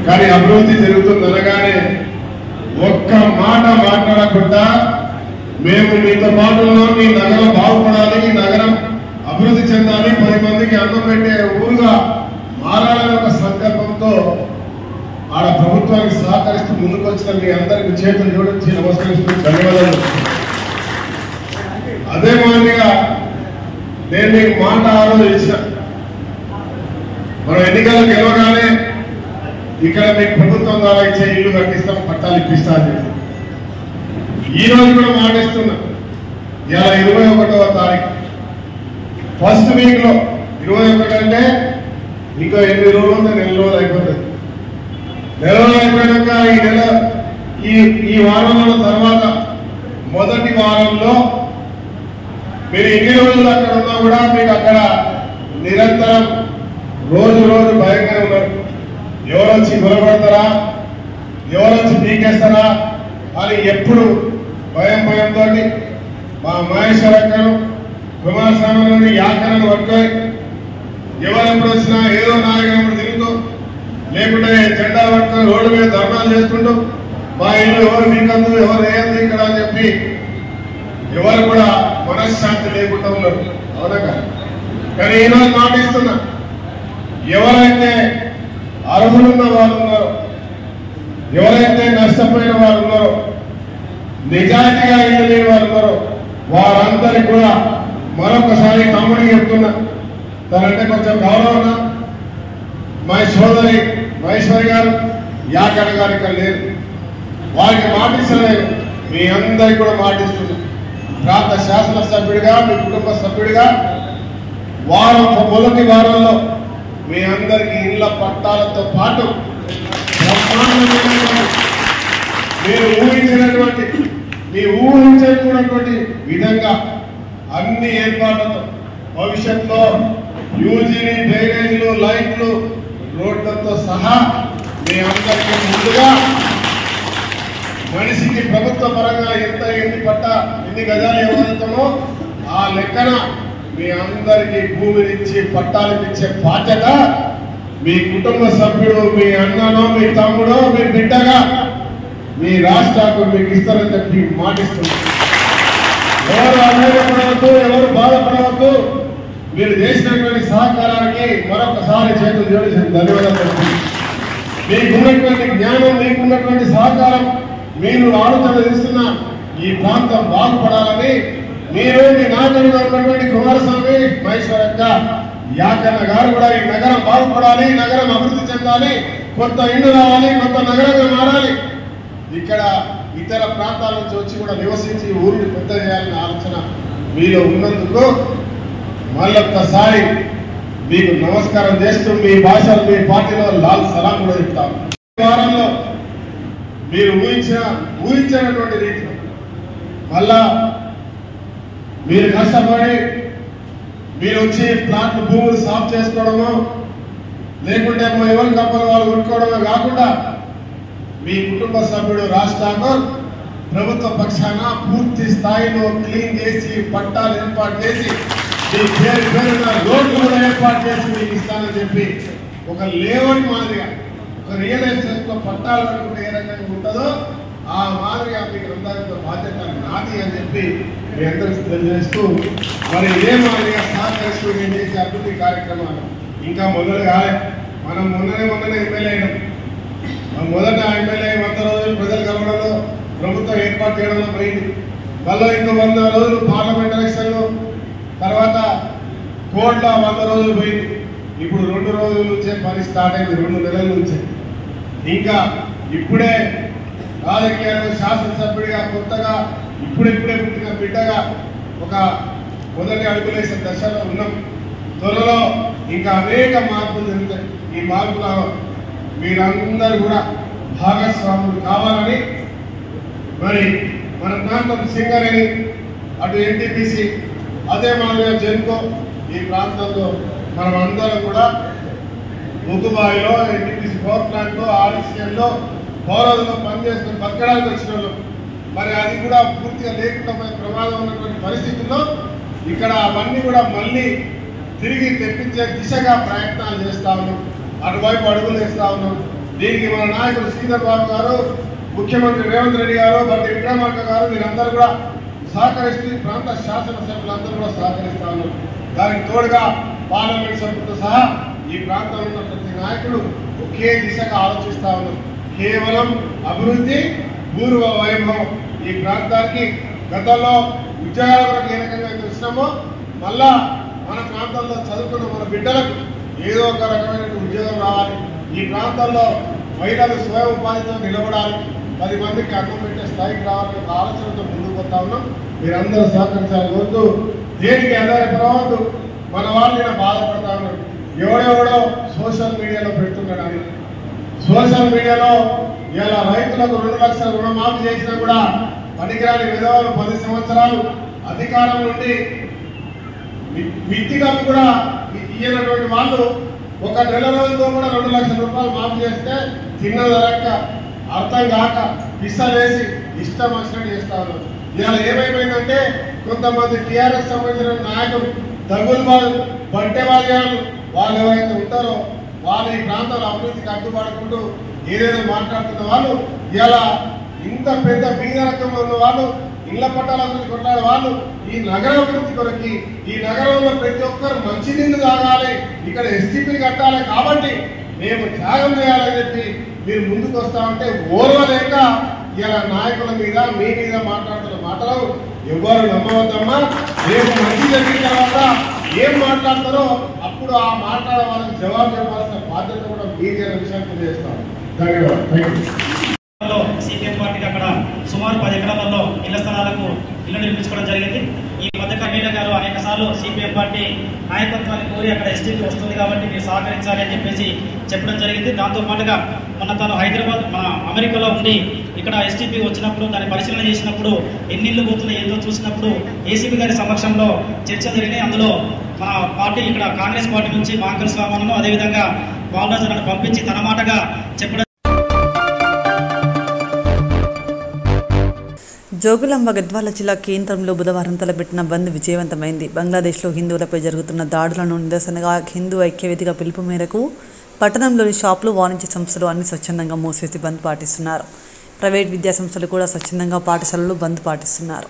కానీ అభివృద్ధి జరుగుతుందనగానే ఒక్క మాట మాట్లాడకుండా మేము మీతో పాటు మీ నగరం బాగుపడాలి, ఈ నగరం అభివృద్ధి చెందాలి, 10 మందికి అన్నం పెట్టే ఊరుగా మారాలనే ఒక సంకల్పంతో ఆడ ప్రభుత్వానికి సహకరిస్తూ ముందుకు వచ్చిన మీ అందరికి చేతులు జోడించి నమస్కరిస్తూ ధన్యవాదాలు. అదే మాదిరిగా నేను మీకు మాట ఆలోచించిన మనం ఎన్నికలకు గెలవగానే ఇక్కడ మీకు ప్రభుత్వం ద్వారా ఇచ్చే ఇల్లు కట్టిస్తాం, పట్టాలు ఇప్పిస్తా అని చెప్పి ఈ రోజు కూడా మాటిస్తున్నా. ఇలా 21వ తారీఖు ఫస్ట్ వీక్ లో 21 అంటే ఇంకా 8 రోజులు ఉంటే 4 రోజులు అయిపోతుంది. 4 రోజులు అయిపోయాక ఈ నెల ఈ వారంలో తర్వాత మొదటి వారంలో మీరు ఎన్ని రోజులు అక్కడ ఉన్నా కూడా మీకు అక్కడ నిరంతరం రోజు భయంగా ఉన్నారు. ఎవరు వచ్చి గొడవపడతారా, ఎవరు వచ్చి పీకేస్తారా అని ఎప్పుడు భయంతో మా మహేశ్వరక్కను, కుమారస్వామి యాకరను పట్టుకొని ఎవరు ఎప్పుడు వచ్చినా ఏదో నాయకుడు తిరుగుతూ, లేకుంటే జెండా పట్టుకొని రోడ్డు మీద ధర్నాలు చేసుకుంటూ మా ఇల్లు ఎవరు మీకందు, ఎవరు ఏంది ఇక్కడ అని చెప్పి ఎవరు కూడా మనశ్శాంతి లేకుండా ఉన్నారు. అవునగా కానీ ఈరోజు మాటిస్తున్నా, ఎవరైతే అర్హులున్న వాళ్ళు ఉన్నారో, ఎవరైతే నష్టపోయిన వారు ఉన్నారో, నిజాయితీగా ఇల్లు లేని వారు ఉన్నారో వారందరికీ కూడా మరొకసారి తమ్ముడికి చెప్తున్నా, తనంటే కొంచెం గౌరవం. మా సోదరి మహేశ్వరి గారు, యాకర గారు ఇక్కడ లేరు, వారికి మాటిస్తలేదు. మీ అందరికి కూడా మాటిస్తున్నా, ప్రాంత శాసనసభ్యుడిగా, మీ కుటుంబ సభ్యుడిగా మొదటి వారంలో మీ అందరికీ ఇళ్ల పట్టాలతో పాటు మీరు ఊహించినటువంటి ఉన్నటువంటి విధంగా అన్ని ఏర్పాట్లతో భవిష్యత్తులో యూజీని డ్రైనేజీలు లైట్లు రోడ్లతో సహా మీ అందరికీ ముందుగా మనిషికి ప్రభుత్వ పరంగా ఎన్ని గజాలు ఇవ్వగలుగుతామో ఆ లెక్కన మీ అందరికీ భూమినిచ్చి పట్టాలు ఇచ్చే బాధ్యత మీ కుటుంబ సభ్యుడు మీ అన్ననో మీ తమ్ముడో మీ బిడ్డగా మీ రాష్ట్రాలకు మీకు ఇస్తారని చెప్పి మాటిస్తున్నారు. ఎవరు అధైర్యపడవద్దు, ఎవరు బాధపడవద్దు. మీరు చేసినటువంటి సహకారానికి మరొకసారి చేతులు జోడించి ధన్యవాదాలు చెప్తున్నాను. మీకున్నటువంటి జ్ఞానం, మీకున్నటువంటి సహకారం, మీరు ఆలోచన చేస్తున్న ఈ ప్రాంతం బాగుపడాలని మీరు మీ నాయకుడిగా ఉన్నటువంటి కుమారస్వామి మహేశ్వరక్క యాకన్న గారు కూడా ఈ నగరం బాగుపడాలి, నగరం అభివృద్ధి చెందాలి, కొత్త ఇల్లు రావాలి, కొత్త నగరంగా మారాలి, ఇక్కడ ఇతర ప్రాంతాల నుంచి వచ్చి కూడా నివసించి ఊరిని పెద్ద చేయాలనే ఆలోచన మీలో ఉన్నందుకు మళ్ళొక్కసారి మీకు నమస్కారం చేస్తూ మీ భాషలు మీ పార్టీలో లాల్ సలాం కూడా చెప్తాను. వారంలో మీరు ఊహించినటువంటి రీతిలో మళ్ళా మీరు కష్టపడి మీరు వచ్చి ప్లాట్ భూములు సాఫ్ చేసుకోవడమో లేకుంటే ఎవరి కప్పలు వాళ్ళు కొట్టుకోవడమో కాకుండా మీ కుటుంబ సభ్యుడు రాష్ట్రాన్ని ప్రభుత్వ పక్షాన పూర్తి స్థాయిలో క్లీన్ చేసి పట్టాలు ఏర్పాటు చేసి మీ పేరున రోడ్లు కూడా ఏర్పాటు చేసి మీకు ఇస్తానని చెప్పి ఒక లేఅవుట్ మాదిరిగా ఒక రియల్ ఎస్టేట్ లో పట్టాలు అనుకుంటే ఏ రకంగా ఉంటుందో ఆ మాదిరిగా మీకు అందరితో బాధ్యత నాది అని చెప్పి మీ అందరికీ తెలియజేస్తూ మరి ఇదే మాదిరిగా సహకరిస్తూ నేను చేసే అభివృద్ధి కార్యక్రమాలు ఇంకా మొదలు కాలే. మనం మొన్ననే ఎమ్మెల్యే అయినాం. మొదట ఎమ్మెల్యే 100 రోజులు ప్రజలు కలవడంలో ప్రభుత్వం ఏర్పాటు చేయడంలో పోయింది. మళ్ళీ ఇంకో 100 రోజులు పార్లమెంట్ ఎలక్షన్లు, తర్వాత కోట్ల 100 రోజులు పోయింది. ఇప్పుడు 2 రోజుల నుంచే పని స్టార్ట్ అయింది, 2 నెలల నుంచే. ఇంకా ఇప్పుడే రాజకీయాలు శాసనసభ్యుడిగా కొత్తగా ఇప్పుడిప్పుడే పుట్టిన బిడ్డగా ఒక మొదటి అడుగులేసే దశలో ఉన్నాం. త్వరలో ఇంకా అనేక మార్పులు జరుగుతాయి. ఈ మార్పులలో మీరందరూ కూడా భాగస్వాములు కావాలని మరి మన ప్రాంతం సింగరేణి, అటు ఎన్టీపీసీ, అదే మాదిరిగా జెన్కో, ఈ ప్రాంతంలో మనం అందరం కూడా ముగ్గుబాయిలో ఎన్టీపీసీ పవర్ ప్లాంట్లో ఆర్సీఎల్లో పౌరదులో పనిచేసుకుని బతకడానికి వచ్చిన వాళ్ళు మరి అది కూడా పూర్తిగా లేకుండా పోయే ప్రమాదం ఉన్నటువంటి పరిస్థితుల్లో ఇక్కడ అవన్నీ కూడా మళ్ళీ తిరిగి తెప్పించే దిశగా ప్రయత్నాలు చేస్తా ఉన్నాం. అటువైపు అడుగులు వేస్తా ఉన్నాం. దీనికి మన నాయకుడు శ్రీధర్ బాబు గారు, ముఖ్యమంత్రి రేవంత్ రెడ్డి గారు, బట్టి విక్రమార్క గారు మీరందరూ కూడా సహకరిస్తూ ప్రాంత శాసనసభ్యులందరూ కూడా సహకరిస్తా ఉన్నారు. దానికి తోడుగా పార్లమెంట్ సభ్యులతో సహా ఈ ప్రాంతంలో ఉన్న ప్రతి నాయకుడు ఒకే దిశగా ఆలోచిస్తా ఉన్నారు. కేవలం అభివృద్ధి, పూర్వ వైభవం. ఈ ప్రాంతానికి గతంలో ఉద్యోగాల కొరకు ఏ రకంగా చూసినామో మళ్ళా మన ప్రాంతంలో చదువుకున్న మన బిడ్డలకు ఏదో ఒక రకమైన ఉద్యోగం రావాలి. ఈ ప్రాంతంలో మహిళలు స్వయం ఉపాధితో నిలబడాలి, 10 మందికి అన్నం పెట్టే స్థాయికి రావాలని ఒక ఆలోచనతో ముందుకు పోతా ఉన్నాం. మీరందరూ సహకరించాలి. వద్దు దేనికి ఆధారపడవద్దు. మన వాళ్ళు ఇలా బాధపడతా ఉన్నారు. ఎవడెవడో సోషల్ మీడియాలో పెడుతున్నాడు అని. సోషల్ మీడియాలో ఇలా రైతులకు 2 లక్షల రుణమాఫీ చేసినా కూడా పనికిరాని విధవలు 10 సంవత్సరాలు అధికారం నుండి మిత్తిగా కూడా ఇయ్యనటువంటి వాళ్ళు ఒక నెల రోజులతో కూడా 2 లక్షల రూపాయలు మాఫీ చేస్తే తిన్నదరక్క అర్థం కాక పిస్సలేసి ఇష్టం వచ్చినట్టు చేస్తా ఉన్నారు. ఇవాళ ఏమైపోయిందంటే కొంతమంది టీఆర్ఎస్ సంబంధించిన నాయకులు, దగ్గులు వాళ్ళు, బంటే వాళ్ళు ఎవరైతే ఉంటారో వాళ్ళు ఈ ప్రాంతాల అభివృద్ధికి అడ్డుపడుకుంటూ ఏదైనా మాట్లాడుతున్న వాళ్ళు ఇలా ఇంత పెద్ద బీద రకంలో ఉన్న వాళ్ళు, ఇళ్ల పట్టాల గురించి కొట్లాడే వాళ్ళు ఈ నగర అభివృద్ధి కొరకి ఈ నగరంలో ప్రతి ఒక్కరు మంచినీళ్లు తాగాలి, ఇక్కడ ఎస్టీపీ కట్టాలి, కాబట్టి మేము త్యాగం చేయాలని చెప్పి మీరు ముందుకు వస్తా ఉంటే ఓర్వలేక ఇలా నాయకుల మీద మీ మీద మాట్లాడుతున్న మాటలు ఎవరు నమ్మవద్దమ్మా. రేపు మంచి జరిగిన తర్వాత ఏం మాట్లాడతారో అప్పుడు ఆ మాట్లాడే వాళ్ళకి జవాబు చెప్పాల్సిన బాధ్యత కూడా మీదే విషయాన్ని తెలియజేస్తాం. ధన్యవాదాలు. సిపిఎం పార్టీకి అక్కడ సుమారు 10 ఎకరాలలో ఇళ్ల స్థలాలకు ఇల్లు నిర్మించుకోవడం జరిగింది. ఈ మధ్య కన్వీనర్ గారు అనేక సార్లు సిపిఎం పార్టీ నాయకత్వాన్ని కోరి అక్కడ ఎస్టీపీ వస్తుంది కాబట్టి మీరు సహకరించాలి అని చెప్పేసి చెప్పడం జరిగింది. దాంతో పాటుగా మొన్న తను హైదరాబాద్ మన అమెరికాలో ఉండి ఇక్కడ ఎస్టీపీ వచ్చినప్పుడు దాన్ని పరిశీలన చేసినప్పుడు ఎన్ని ఇళ్ళు పోతున్నాయి ఏందో చూసినప్పుడు ఏసీపీ గారి సమక్షంలో చర్చ జరిగినాయి. అందులో మా పార్టీ ఇక్కడ కాంగ్రెస్ పార్టీ నుంచి మాంకర్ స్వామిను అదేవిధంగా బాలరాజులను పంపించి తన మాటగా చెప్పడం. జోగులాంబ గద్వాల జిల్లా కేంద్రంలో బుధవారం తలపెట్టిన బంద్ విజయవంతమైంది. బంగ్లాదేశ్లో హిందువులపై జరుగుతున్న దాడులను నిరసనగా హిందూ ఐక్యవేదిక పిలుపు మేరకు పట్టణంలోని షాపులు, వాణిజ్య సంస్థలు అన్ని స్వచ్ఛందంగా మూసివేసి బంద్ పాటిస్తున్నారు. ప్రైవేట్ విద్యా సంస్థలు కూడా స్వచ్ఛందంగా పాఠశాలలు బంద్ పాటిస్తున్నారు.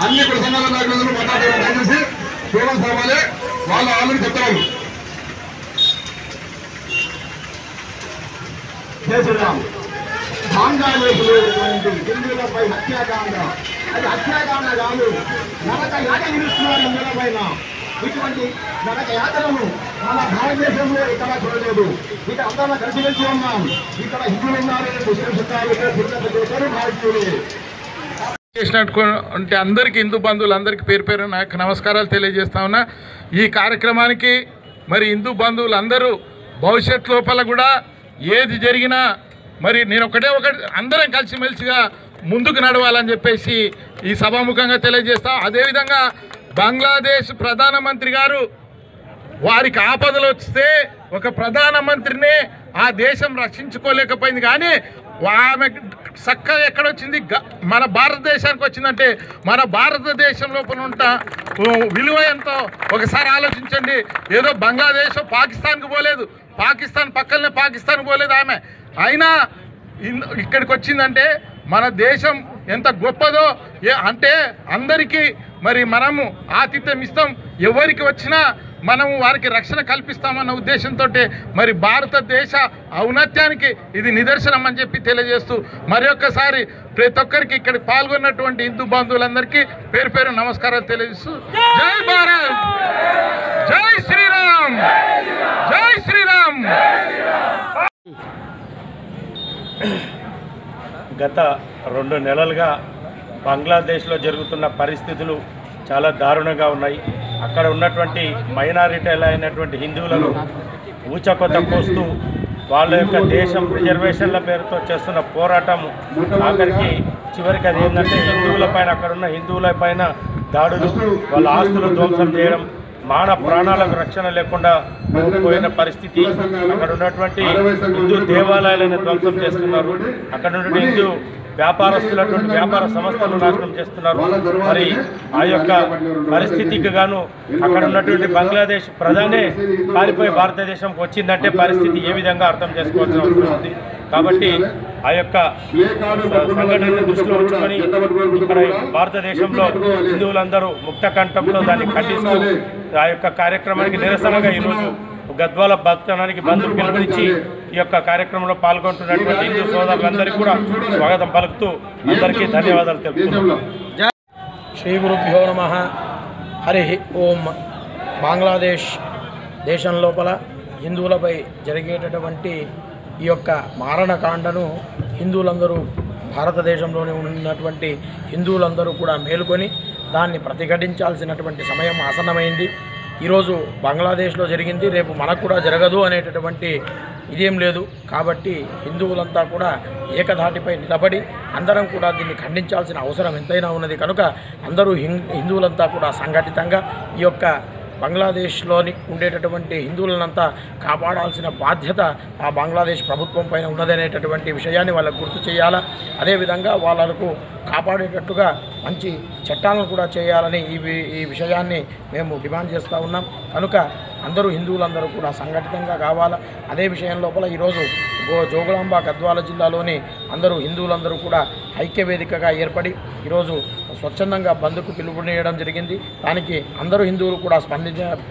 అన్ని ప్రసంగాల నాయకులందరూ మాట్లాడారు. దయచేసి కేవలం సభలే వాళ్ళు ఆల్రెడీ చెప్తారు. చేస్తున్నాం బాంగ్లాదేశ్లో హిందువులపై హత్యాకాండ, అది హత్యాకాండ కాదు, నరక యాత విరుస్తున్నారు హిందువుల పైన. ఇటువంటి నరక యాతలను మన భారతదేశంలో ఇక్కడ చూడలేదు. ఇక్కడ అందరం కలిసిమెలిసి ఉన్నాం. ఇక్కడ హిందువులు ఉన్నారు, ముస్లింస్ ఉన్నారు, చేశారు భారతీయులే. చేసినటువంటి అందరికీ హిందూ బంధువులందరికీ పేరు పేరు నాకు నమస్కారాలు తెలియజేస్తా ఉన్నా. ఈ కార్యక్రమానికి మరి హిందూ బంధువులందరూ భవిష్యత్ లోపల కూడా ఏది జరిగినా మరి నేను ఒకటి అందరం కలిసిమెలిసిగా ముందుకు నడవాలని చెప్పేసి ఈ సభాముఖంగా తెలియజేస్తాం. అదేవిధంగా బంగ్లాదేశ్ ప్రధానమంత్రి గారు వారికి ఆపదలు వస్తే ఒక ప్రధానమంత్రిని ఆ దేశం రక్షించుకోలేకపోయింది, కానీ ఆమె చక్కగా ఎక్కడొచ్చింది మన భారతదేశానికి వచ్చిందంటే మన భారతదేశం లోపల ఉన్న విలువ ఎంతో ఒకసారి ఆలోచించండి. ఏదో బంగ్లాదేశ్ పాకిస్తాన్కి పోలేదు, పాకిస్తాన్ పక్కనే పాకిస్తాన్కి పోలేదు ఆమె, అయినా ఇక్కడికి వచ్చిందంటే మన దేశం ఎంత గొప్పదో అంటే అందరికీ మరి మనము ఆతిథ్యం ఇస్తాం. ఎవరికి వచ్చినా మనము వారికి రక్షణ కల్పిస్తామన్న ఉద్దేశంతో మరి భారతదేశ ఔన్నత్యానికి ఇది నిదర్శనం అని చెప్పి తెలియజేస్తూ మరొకసారి ప్రతి ఒక్కరికి ఇక్కడ పాల్గొన్నటువంటి హిందూ బంధువులందరికీ పేరు పేరు నమస్కారాలు తెలియజేస్తూ జై భారత్, జై శ్రీరామ్, జై శ్రీరామ్. గత 2 నెలలుగా బంగ్లాదేశ్లో జరుగుతున్న పరిస్థితులు చాలా దారుణంగా ఉన్నాయి. అక్కడ ఉన్నటువంటి మైనారిటీలు అయినటువంటి హిందువులను ఊచకొత కోస్తూ వాళ్ళ యొక్క దేశం రిజర్వేషన్ల పేరుతో చేస్తున్న పోరాటం ఆఖరికి చివరికి అది ఏంటంటే హిందువులపైన, అక్కడున్న హిందువులపైన దాడులు, వాళ్ళ ఆస్తులు ధ్వంసం చేయడం, మానవ ప్రాణాలకు రక్షణ లేకుండా పోయిన పరిస్థితి. అక్కడ ఉన్నటువంటి హిందూ దేవాలయాలను ధ్వంసం చేస్తున్నారు. అక్కడ ఉన్నటువంటి హిందూ వ్యాపారస్తులటువంటి వ్యాపార సంస్థలు నాశనం చేస్తున్నారు. మరి ఆ యొక్క పరిస్థితికి గాను అక్కడ ఉన్నటువంటి బంగ్లాదేశ్ ప్రధానే పారిపోయి భారతదేశంకి వచ్చిందంటే పరిస్థితి ఏ విధంగా అర్థం చేసుకోవాల్సిన అవసరం ఉంది. కాబట్టి ఆ యొక్క సంఘటనను దృష్టిలో ఉంచుకొని ఇక్కడ భారతదేశంలో హిందువులందరూ ముక్త కంఠంలో దాన్ని ఖండిస్తూ ఆ యొక్క కార్యక్రమానికి నిరసనగా ఈరోజు గద్వాల పట్టణానికి బంధు పిలుపునిచ్చి ఈ యొక్క కార్యక్రమంలో పాల్గొంటున్నటువంటి హిందూ సోదరులందరికీ కూడా స్వాగతం పలుకుతూ అందరికీ ధన్యవాదాలు తెలుపుతున్నాం. శ్రీ గురుభ్యో నమః. హరి ఓం. బంగ్లాదేశ్ దేశం లోపల హిందువులపై జరిగేటటువంటి ఈ యొక్క మారణకాండను హిందువులందరూ, భారతదేశంలోనే ఉన్నటువంటి హిందువులందరూ కూడా మేలుకొని దాన్ని ప్రతిఘటించాల్సినటువంటి సమయం ఆసన్నమైంది. ఈరోజు బంగ్లాదేశ్లో జరిగింది, రేపు మనకు కూడా జరగదు అనేటటువంటి ఇదేం లేదు. కాబట్టి హిందువులంతా కూడా ఏకధాటిపై నిలబడి అందరం కూడా దీన్ని ఖండించాల్సిన అవసరం ఎంతైనా ఉన్నది. కనుక అందరూ హిందువులంతా కూడా సంఘటితంగా ఈ యొక్క బంగ్లాదేశ్లోని ఉండేటటువంటి హిందువులనంతా కాపాడాల్సిన బాధ్యత ఆ బంగ్లాదేశ్ ప్రభుత్వం పైన ఉన్నదనేటటువంటి విషయాన్ని వాళ్ళకు గుర్తు చేయాలా. అదేవిధంగా వాళ్ళకు కాపాడేటట్టుగా మంచి చట్టాలను కూడా చేయాలని ఈ విషయాన్ని మేము డిమాండ్ చేస్తూ ఉన్నాం. కనుక అందరూ హిందువులందరూ కూడా సంఘటితంగా కావాలా. అదే విషయం లోపల ఈరోజు జోగులాంబ గద్వాల జిల్లాలోని అందరూ హిందువులందరూ కూడా ఐక్యవేదికగా ఏర్పడి ఈరోజు స్వచ్ఛందంగా బంద్కు పిలుపునియడం జరిగింది. దానికి అందరూ హిందువులు కూడా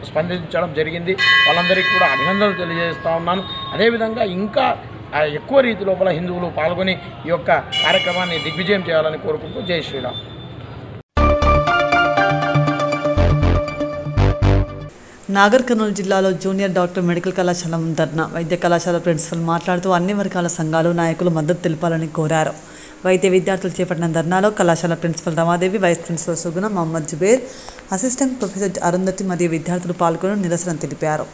స్పందించడం జరిగింది. వాళ్ళందరికీ కూడా అభినందనలు తెలియజేస్తూ ఉన్నాను. అదేవిధంగా ఇంకా ఎక్కువ రీతి లోపల హిందువులు పాల్గొని ఈ యొక్క కార్యక్రమాన్ని దిగ్విజయం చేయాలని కోరుకుంటూ జై శ్రీరామ్. నాగర్ కర్నూలు జిల్లాలో జూనియర్ డాక్టర్ మెడికల్ కళాశాల ధర్నా. వైద్య కళాశాల ప్రిన్సిపల్ మాట్లాడుతూ అన్ని వర్గాల సంఘాలు, నాయకులు మద్దతు తెలపాలని కోరారు. వైద్య విద్యార్థులు చేపట్టిన ధర్నాలో కళాశాల ప్రిన్సిపల్ రమాదేవి, వైస్ ప్రిన్సిపల్ సుగుణ, మహమ్మద్ జుబేర్, అసిస్టెంట్ ప్రొఫెసర్ అరుంధతి మరియు విద్యార్థులు పాల్గొని నిరసన తెలిపారు.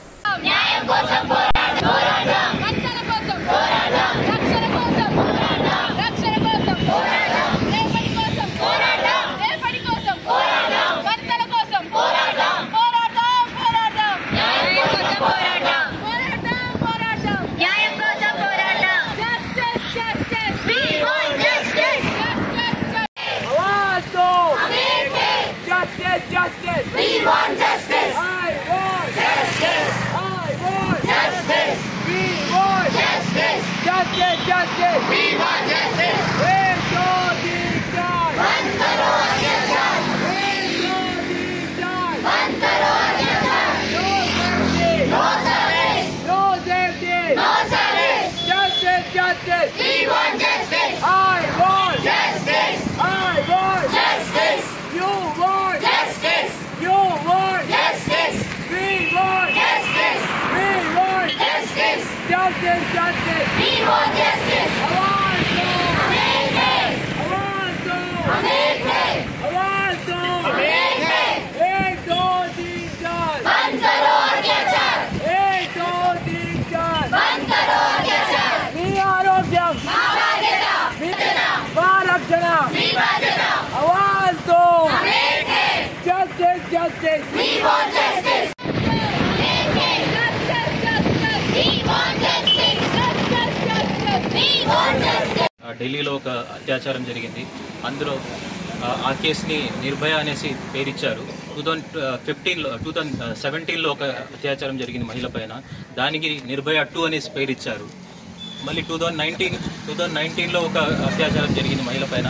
ఢిల్లీలో ఒక అత్యాచారం జరిగింది. అందులో ఆ కేసుని నిర్భయ అనేసి పేరిచ్చారు. 2017లో ఒక అత్యాచారం జరిగింది మహిళ పైన, దానికి నిర్భయ 2 అనేసి పేరిచ్చారు. మళ్ళీ 2019లో ఒక అత్యాచారం జరిగింది మహిళ పైన,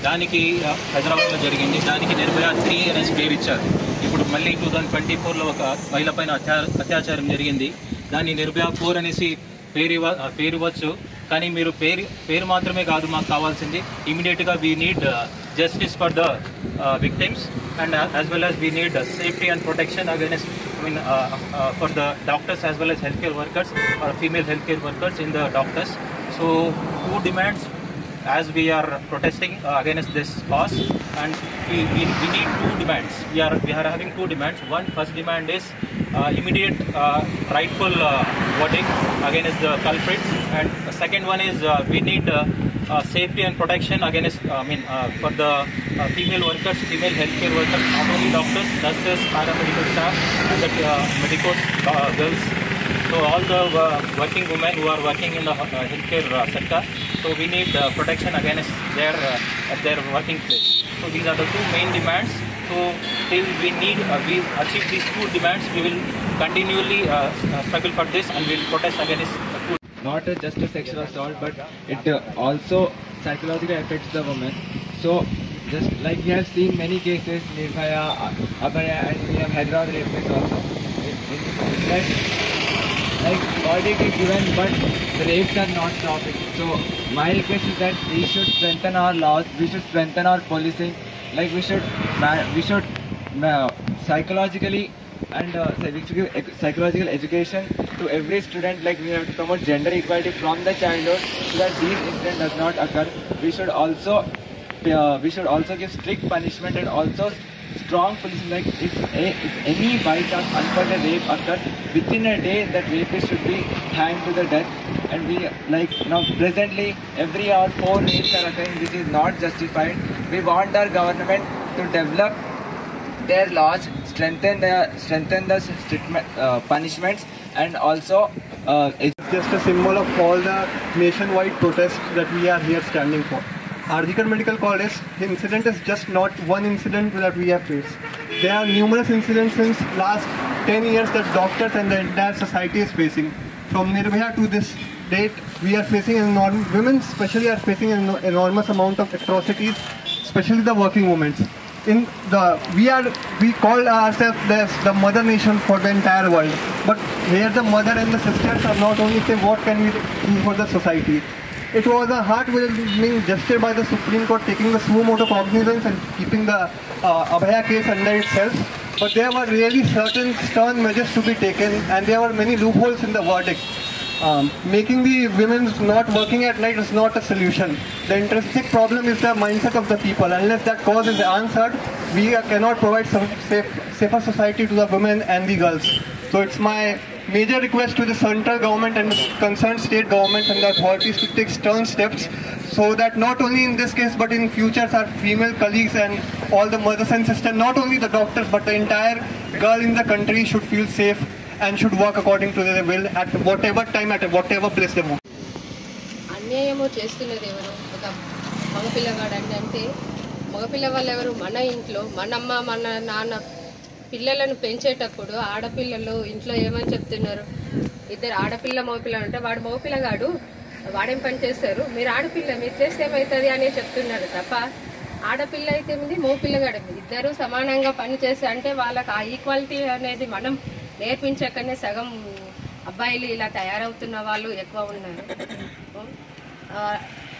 దానికి హైదరాబాద్లో జరిగింది. దానికి నిర్భయ 3 అనేసి పేరు ఇచ్చారు. ఇప్పుడు మళ్ళీ 2024లో ఒక మహిళ పైన అత్యాచారం జరిగింది. దాన్ని నిర్భయ 4 అనేసి పేరు ఇవ్వచ్చు. కానీ మీరు పేరు మాత్రమే కాదు మాకు కావాల్సింది. ఇమీడియట్గా we need justice for the victims and as well as we need safety and protection against for the doctors as well as healthcare workers or female healthcare workers in the doctors. So 2 demands as we are protesting against this laws, and we need 2 demands. We are having 2 demands. First demand is immediate rightful verdict against the culprits, and second one is we need safety and protection against for the female workers, female healthcare workers, not only doctors, nurses, paramedical staff, and the medicos girls. So all the working women who are working in the healthcare sector, so we need protection against their working place. So these are the 2 main demands. So till we achieve these 2 demands, we will continually struggle for this, and we will protest against not just a sexual assault, but it also psychologically affects the woman. So just like we have seen many cases, Nirbhaya, Abhaya, and we have Hyderabad rape case also. That like verdict is given, but the rapes are not stopping. So my request is that we should strengthen our laws, we should strengthen our policing, like we should psychologically and psychological education to every student. Like we have to promote gender equality from the childhood so that these incidents does not occur. We should also give strict punishment and also strong policing. Like if any by chance unfortunate rape occurs, within a day that rapist should be hanged to the death. And we like now presently every hour 4 rapes are occurring. This is not justified. We want our government to develop their laws, strengthen the strict punishments, and also it's just a symbol of all the nationwide protests that we are here standing for. RGKar Medical College incident is just not one incident that we have faced. There are numerous incidents since last 10 years that doctors and the entire society is facing. From Nirbhaya to this date, we are facing women especially are facing an enormous amount of atrocities, especially the working women. We call ourselves the mother nation for the entire world, but here the mother and the sisters are not only saying what can we do for the society. It was a heart-warming gesture by the Supreme Court taking the suo motu cognizance and keeping the Abhaya case under itself. But there were really certain stern measures to be taken, and there were many loopholes in the verdict. Making the women not working at night is not a solution. The intrinsic problem is the mindset of the people. Unless that cause is answered, we cannot provide some safer society to the women and the girls. So it's my major request to the central government and the concerned state governments and the authorities to take stern steps so that not only in this case but in future our female colleagues and all the mothers and sisters, not only the doctors but the entire girl in the country should feel safe and should work according to their will at whatever time, at whatever place they want. అన్యాయము చేస్తున్నది ఎవరు? ఒక మగపిల్లగాడు అంటే మగపిల్ల వాళ్ళు ఎవరు? మన ఇంట్లో మన అమ్మ మన నాన్న పిల్లలను పెంచేటప్పుడు ఆడపిల్లలు ఇంట్లో ఏమని చెప్తున్నారు? ఇద్దరు ఆడపిల్ల మగపిల్ల అంటే వాడు మగపిల్లగాడు, వాడేం పని చేస్తారు, మీరు ఆడపిల్ల మీరు చేస్తే ఏమవుతుంది అని చెప్తున్నారు తప్ప ఆడపిల్ల అయితే ఉంది మగపిల్లగాడు ఇద్దరు సమానంగా పని చేస్తే అంటే వాళ్ళకి ఆ ఈక్వాలిటీ అనేది మనం నేర్పించకనే సగం అబ్బాయిలు ఇలా తయారవుతున్న వాళ్ళు ఎక్కువ ఉన్నారు.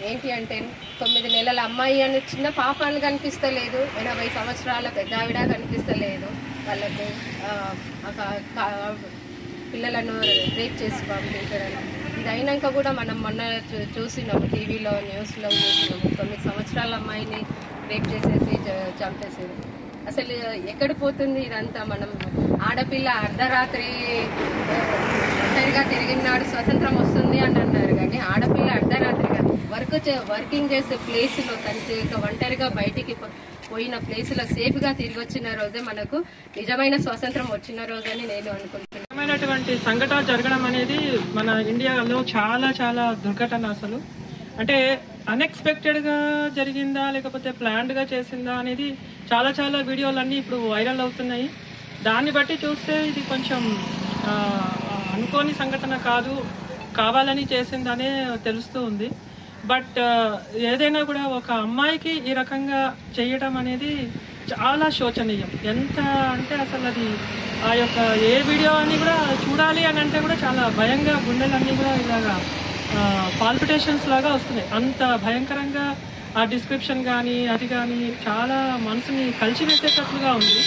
ఏంటి అంటే 9 నెలల అమ్మాయి అని చిన్న పాపాలు కనిపిస్తలేదు, 80 సంవత్సరాల పెద్దావిడ కనిపిస్తలేదు. వాళ్ళకు పిల్లలను రేప్ చేసి పంపించడం ఇది అయినాక కూడా మనం మొన్న చూసినాము, టీవీలో న్యూస్లో చూసినాము. 9 సంవత్సరాల అమ్మాయిని రేప్ చేసేసి చంపేసారు. అసలు ఎక్కడ పోతుంది ఇదంతా? మనం ఆడపిల్ల అర్ధరాత్రి ఒంటరిగా తిరిగినాడు స్వతంత్రం వస్తుంది అని అన్నారు, కానీ ఆడపిల్ల అర్ధరాత్రిగా వర్కింగ్ చేసే ప్లేస్లో తను ఒంటరిగా బయటికి పోయిన ప్లేస్లో సేఫ్గా తిరిగి వచ్చిన రోజే మనకు నిజమైన స్వాతంత్రం వచ్చిన రోజని నేను అనుకుంటున్నాను. నిజమైనటువంటి సంఘటన జరగడం అనేది మన ఇండియాలో చాలా చాలా దుర్ఘటన. అసలు అంటే అన్ఎక్స్పెక్టెడ్గా జరిగిందా లేకపోతే ప్లాన్డ్గా చేసిందా అనేది చాలా చాలా వీడియోలన్నీ ఇప్పుడు వైరల్ అవుతున్నాయి. దాన్ని బట్టి చూస్తే ఇది కొంచెం అనుకోని సంఘటన కాదు, కావాలని చేసిందనే తెలుస్తూ ఉంది. బట్ ఏదైనా కూడా ఒక అమ్మాయికి ఈ రకంగా చేయడం అనేది చాలా శోచనీయం. ఎంత అంటే అసలు అది ఆ యొక్క ఏ వీడియో అని కూడా చూడాలి అని అంటే కూడా చాలా భయంగా గుండెలన్నీ కూడా ఇలాగా పాల్పిటేషన్స్ లాగా వస్తున్నాయి. అంత భయంకరంగా ఆ డిస్క్రిప్షన్ కానీ అది కానీ చాలా మనసుని కలిసివేసేటట్లుగా ఉంది.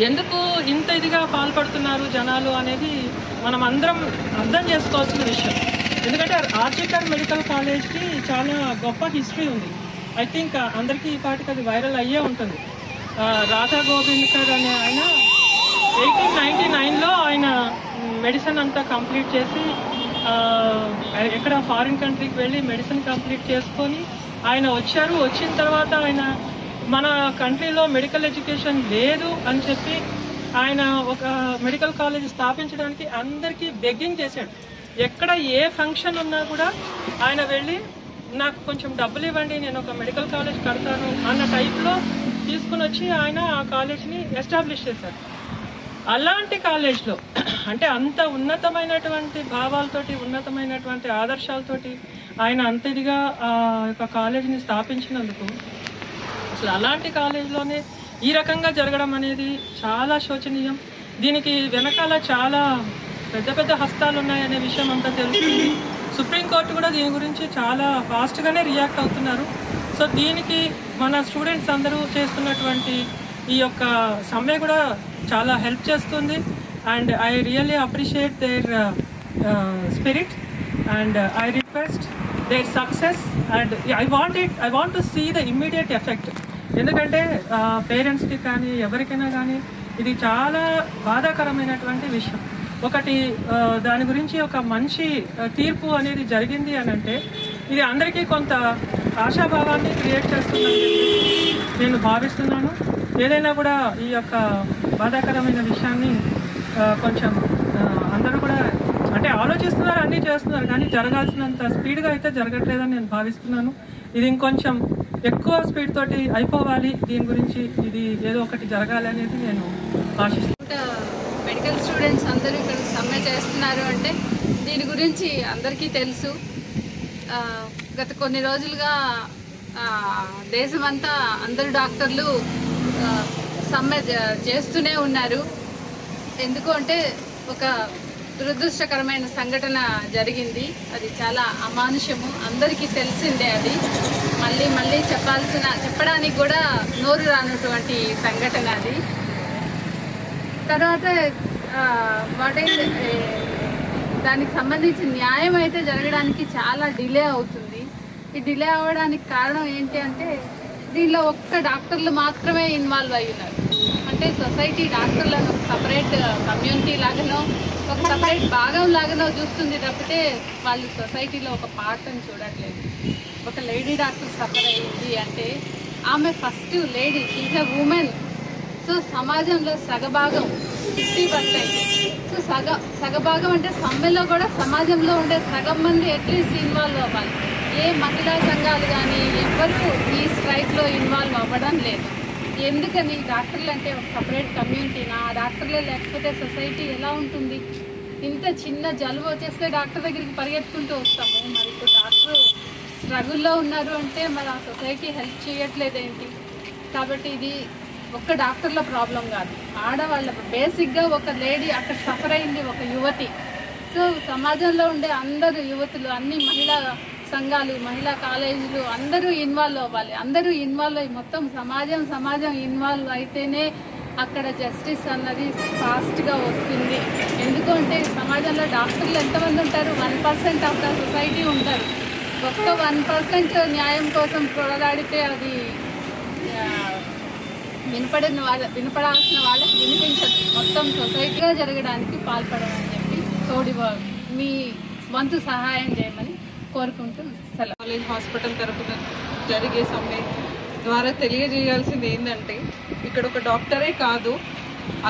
ఎందుకు ఇంత ఇదిగా పాల్పడుతున్నారు జనాలు అనేది మనం అందరం అర్థం చేసుకోవాల్సిన విషయం. ఎందుకంటే ఆర్జికర్ మెడికల్ కాలేజ్కి చాలా గొప్ప హిస్టరీ ఉంది. ఐ థింక్ అందరికీ ఈ పాటికి అది వైరల్ అయ్యే ఉంటుంది. రాధా గోవింద్కర్ అనే ఆయన 1899లో ఆయన మెడిసిన్ అంతా కంప్లీట్ చేసి ఎక్కడ ఫారిన్ కంట్రీకి వెళ్ళి మెడిసిన్ కంప్లీట్ చేసుకొని ఆయన వచ్చారు. వచ్చిన తర్వాత ఆయన మన కంట్రీలో మెడికల్ ఎడ్యుకేషన్ లేదు అని చెప్పి ఆయన ఒక మెడికల్ కాలేజ్ స్థాపించడానికి అందరికీ బెగ్గింగ్ చేశాడు. ఎక్కడ ఏ ఫంక్షన్ ఉన్నా కూడా ఆయన వెళ్ళి నాకు కొంచెం డబ్బులు ఇవ్వండి, నేను ఒక మెడికల్ కాలేజ్ కడతాను అన్న టైప్లో తీసుకుని వచ్చి ఆయన ఆ కాలేజ్ని ఎస్టాబ్లిష్ చేశారు. అలాంటి కాలేజ్లో అంటే అంత ఉన్నతమైనటువంటి భావాలతోటి ఉన్నతమైనటువంటి ఆదర్శాలతోటి ఆయన అంత ఇదిగా ఆ యొక్క కాలేజీని స్థాపించినందుకు అసలు అలాంటి కాలేజీలోనే ఈ రకంగా జరగడం అనేది చాలా శోచనీయం. దీనికి వెనకాల చాలా పెద్ద పెద్ద హస్తాలు ఉన్నాయనే విషయం అంతా తెలుస్తుంది. సుప్రీంకోర్టు కూడా దీని గురించి చాలా ఫాస్ట్గానే రియాక్ట్ అవుతున్నారు. సో దీనికి మన స్టూడెంట్స్ అందరూ చేస్తున్నటువంటి ఈ యొక్క సమ్మె కూడా చాలా హెల్ప్ చేస్తుంది. And I really appreciate their spirit and I request their success and I want to see the immediate effect. ఎందుకంటే పేరెంట్స్కి కానీ ఎవరికైనా కానీ ఇది చాలా బాధాకరమైనటువంటి విషయం. ఒకటి దాని గురించి ఒక మంచి తీర్పు అనేది జరిగింది అని అంటే ఇది అందరికీ కొంత ఆశాభావాన్ని క్రియేట్ చేస్తుందని నేను భావిస్తున్నాను. ఏదైనా కూడా ఈ యొక్క బాధాకరమైన విషయాన్ని కొంచెం అందరూ కూడా అంటే ఆలోచిస్తున్నారు, అన్నీ చేస్తున్నారు, కానీ జరగాల్సినంత స్పీడ్గా అయితే జరగట్లేదని నేను భావిస్తున్నాను. ఇది ఇంకొంచెం ఎక్కువ స్పీడ్ తోటి అయిపోవాలి. దీని గురించి ఇది ఏదో ఒకటి జరగాలి అనేది నేను ఆశిస్తున్నాను. మెడికల్ స్టూడెంట్స్ అందరూ ఇక్కడ సమ్మె చేస్తున్నారు అంటే దీని గురించి అందరికీ తెలుసు. గత కొన్ని రోజులుగా దేశమంతా అందరు డాక్టర్లు సమ్మె చేస్తూనే ఉన్నారు. ఎందుకు అంటే ఒక దురదృష్టకరమైన సంఘటన జరిగింది. అది చాలా అమానుషము, అందరికీ తెలిసిందే. అది మళ్ళీ చెప్పడానికి కూడా నోరు రానటువంటి సంఘటన అది. తర్వాత దానికి సంబంధించి న్యాయం అయితే జరగడానికి చాలా డిలే అవుతుంది. ఈ డిలే అవ్వడానికి కారణం ఏంటి అంటే దీనిలో ఒక్క డాక్టర్లు మాత్రమే ఇన్వాల్వ్ అయి ఉన్నారు. అంటే సొసైటీ డాక్టర్లను ఒక సపరేట్ కమ్యూనిటీ లాగానో ఒక సపరేట్ భాగం లాగానో చూస్తుంది తప్పితే వాళ్ళు సొసైటీలో ఒక పార్ట్ అని చూడట్లేదు. ఒక లేడీ డాక్టర్ సఫర్ అయ్యింది అంటే ఆమె first lady, is a women. So సమాజంలో సగభాగం 50%. సో సగభాగం అంటే సమ్మెలో కూడా సమాజంలో ఉండే సగం మంది అట్లీస్ట్ ఇన్వాల్వ్ అవ్వాలి. ఏ మహిళా సంఘాలు కానీ ఎవ్వరూ ఈ స్ట్రైక్లో ఇన్వాల్వ్ అవ్వడం లేదు. ఎందుకని? డాక్టర్లు అంటే ఒక సపరేట్ కమ్యూనిటీనా? ఆ డాక్టర్లే లేకపోతే సొసైటీ ఎలా ఉంటుంది? ఇంత చిన్న జలుబు వచ్చేస్తే డాక్టర్ దగ్గరికి పరిగెత్తుకుంటూ వస్తాము. మరి ఇప్పుడు డాక్టర్ స్ట్రగుల్లో ఉన్నారు అంటే మరి ఆ సొసైటీ హెల్ప్ చేయట్లేదేంటి? కాబట్టి ఇది ఒక్క డాక్టర్ల ప్రాబ్లం కాదు, ఆడవాళ్ళ బేసిక్గా ఒక లేడీ అక్కడ సఫర్ అయింది, ఒక యువతి. సో సమాజంలో ఉండే అందరు యువతులు, అన్ని మహిళా సంఘాలు, మహిళా కాలేజీలు అందరూ ఇన్వాల్వ్ అవ్వాలి. అందరూ ఇన్వాల్వ్ అయ్యి మొత్తం సమాజం ఇన్వాల్వ్ అయితేనే అక్కడ జస్టిస్ అన్నది ఫాస్ట్గా వస్తుంది. ఎందుకంటే సమాజంలో డాక్టర్లు ఎంతమంది ఉంటారు? 1% ఆఫ్ ద సొసైటీ ఉంటారు. ఒక్క 1% న్యాయం కోసం పోరాడితే అది వినపడాల్సిన వాళ్ళకి వినిపించదు. మొత్తం సొసైటీగా జరగడానికి పాల్పడమని చెప్పి మీ వంతు సహాయం చేయమని కోరుకుంటూ సెలవు. కాలేజ్ హాస్పిటల్ తరఫున జరిగే సమ్మె ద్వారా తెలియజేయాల్సింది ఏంటంటే ఇక్కడ ఒక డాక్టరే కాదు,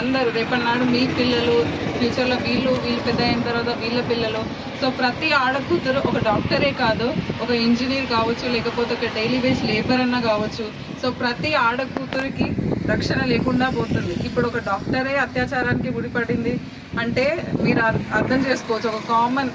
అందరూ రేపటి నాడు మీ పిల్లలు, ఫ్యూచర్లో వీళ్ళు పెద్ద అయిన తర్వాత వీళ్ళ పిల్లలు. సో ప్రతి ఆడకూతురు ఒక డాక్టరే కాదు, ఒక ఇంజనీర్ కావచ్చు, లేకపోతే ఒక డైలీ వేజ్ లేబర్ అన్న కావచ్చు. సో ప్రతి ఆడకూతురికి రక్షణ లేకుండా పోతుంది. ఇప్పుడు ఒక డాక్టరే అత్యాచారానికి గుడిపడింది అంటే మీరు అర్థం చేసుకోవచ్చు. ఒక కామన్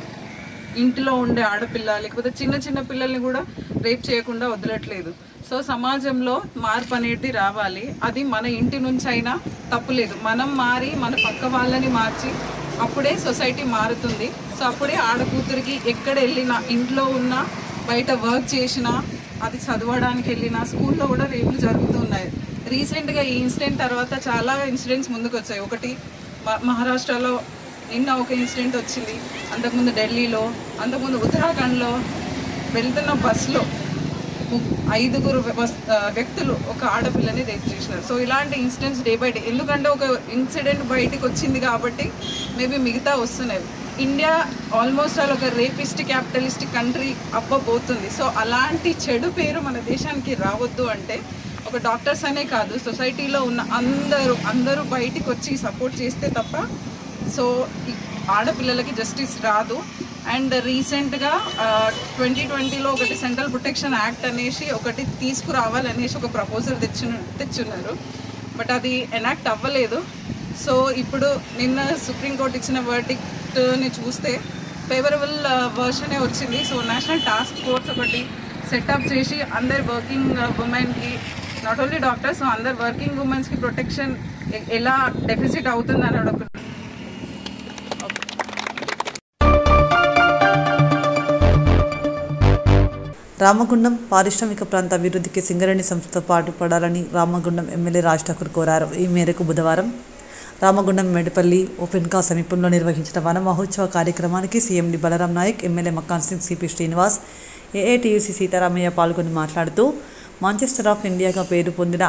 ఇంటిలో ఉండే ఆడపిల్ల లేకపోతే చిన్న చిన్న పిల్లల్ని కూడా రేప్ చేయకుండా వదలట్లేదు. సో సమాజంలో మార్పు అనేది రావాలి. అది మన ఇంటి నుంచి అయినా తప్పులేదు. మనం మారి మన పక్క వాళ్ళని మార్చి అప్పుడే సొసైటీ మారుతుంది. సో అప్పుడే ఆడకూతురికి ఎక్కడ వెళ్ళినా, ఇంట్లో ఉన్నా, బయట వర్క్ చేసినా, అది చదవడానికి వెళ్ళినా, స్కూల్లో కూడా రేపులు జరుగుతున్నాయి. రీసెంట్గా ఈ ఇన్సిడెంట్ తర్వాత చాలా ఇన్సిడెంట్స్ ముందుకు వచ్చాయి. ఒకటి మహారాష్ట్రలో నిన్న ఒక ఇన్సిడెంట్ వచ్చింది, అంతకుముందు ఢిల్లీలో, అంతకుముందు ఉత్తరాఖండ్లో వెళ్తున్న బస్సులో 5 వ్యక్తులు ఒక ఆడపిల్లని రేప్ చేసినారు. సో ఇలాంటి ఇన్సిడెంట్స్ డే బై డే, ఎందుకంటే ఒక ఇన్సిడెంట్ బయటికి వచ్చింది కాబట్టి మేబీ మిగతా వస్తున్నాయి. ఇండియా ఆల్మోస్ట్ ఆల్ ఒక రేపిస్ట్ క్యాపిటలిస్టిక్ కంట్రీ అవ్వబోతుంది. సో అలాంటి చెడు పేరు మన దేశానికి రావద్దు అంటే ఒక డాక్టర్స్ అనే కాదు, సొసైటీలో ఉన్న అందరూ బయటికి వచ్చి సపోర్ట్ చేస్తే తప్ప సో ఆడపిల్లలకి జస్టిస్ రాదు. అండ్ రీసెంట్గా 2020లో ఒకటి సెంట్రల్ ప్రొటెక్షన్ యాక్ట్ అనేసి ఒకటి తీసుకురావాలనేసి ఒక ప్రపోజల్ తెచ్చున్నారు. బట్ అది ఎనాక్ట్ అవ్వలేదు. సో ఇప్పుడు నిన్న సుప్రీంకోర్టు ఇచ్చిన వర్డిక్ట్ని చూస్తే ఫేవరబుల్ వర్షనే వచ్చింది. సో నేషనల్ టాస్క్ ఫోర్స్ ఒకటి సెటప్ చేసి అందరు వర్కింగ్ ఉమెన్కి, నాట్ ఓన్లీ డాక్టర్స్, అందరు వర్కింగ్ ఉమెన్స్కి ప్రొటెక్షన్ ఎలా డెఫిసిట్ అవుతుందని అడుగుతున్నారు. రామగుండం పారిశ్రామిక ప్రాంత అభివృద్ధికి సింగరేణి సంస్థతో పాటుపడాలని రామగుండం ఎమ్మెల్యే రాజ్ ఠాకూర్ కోరారు. ఈ మేరకు బుధవారం రామగుండం మేడిపల్లి ఓపెన్కా సమీపంలో నిర్వహించిన వన మహోత్సవ కార్యక్రమానికి CMD Balram Naik, MLA Makkan Singh, CP Srinivas, AITUC Sitaramayya పాల్గొని మాట్లాడుతూ మాంచెస్టర్ ఆఫ్ ఇండియాగా పేరు పొందిన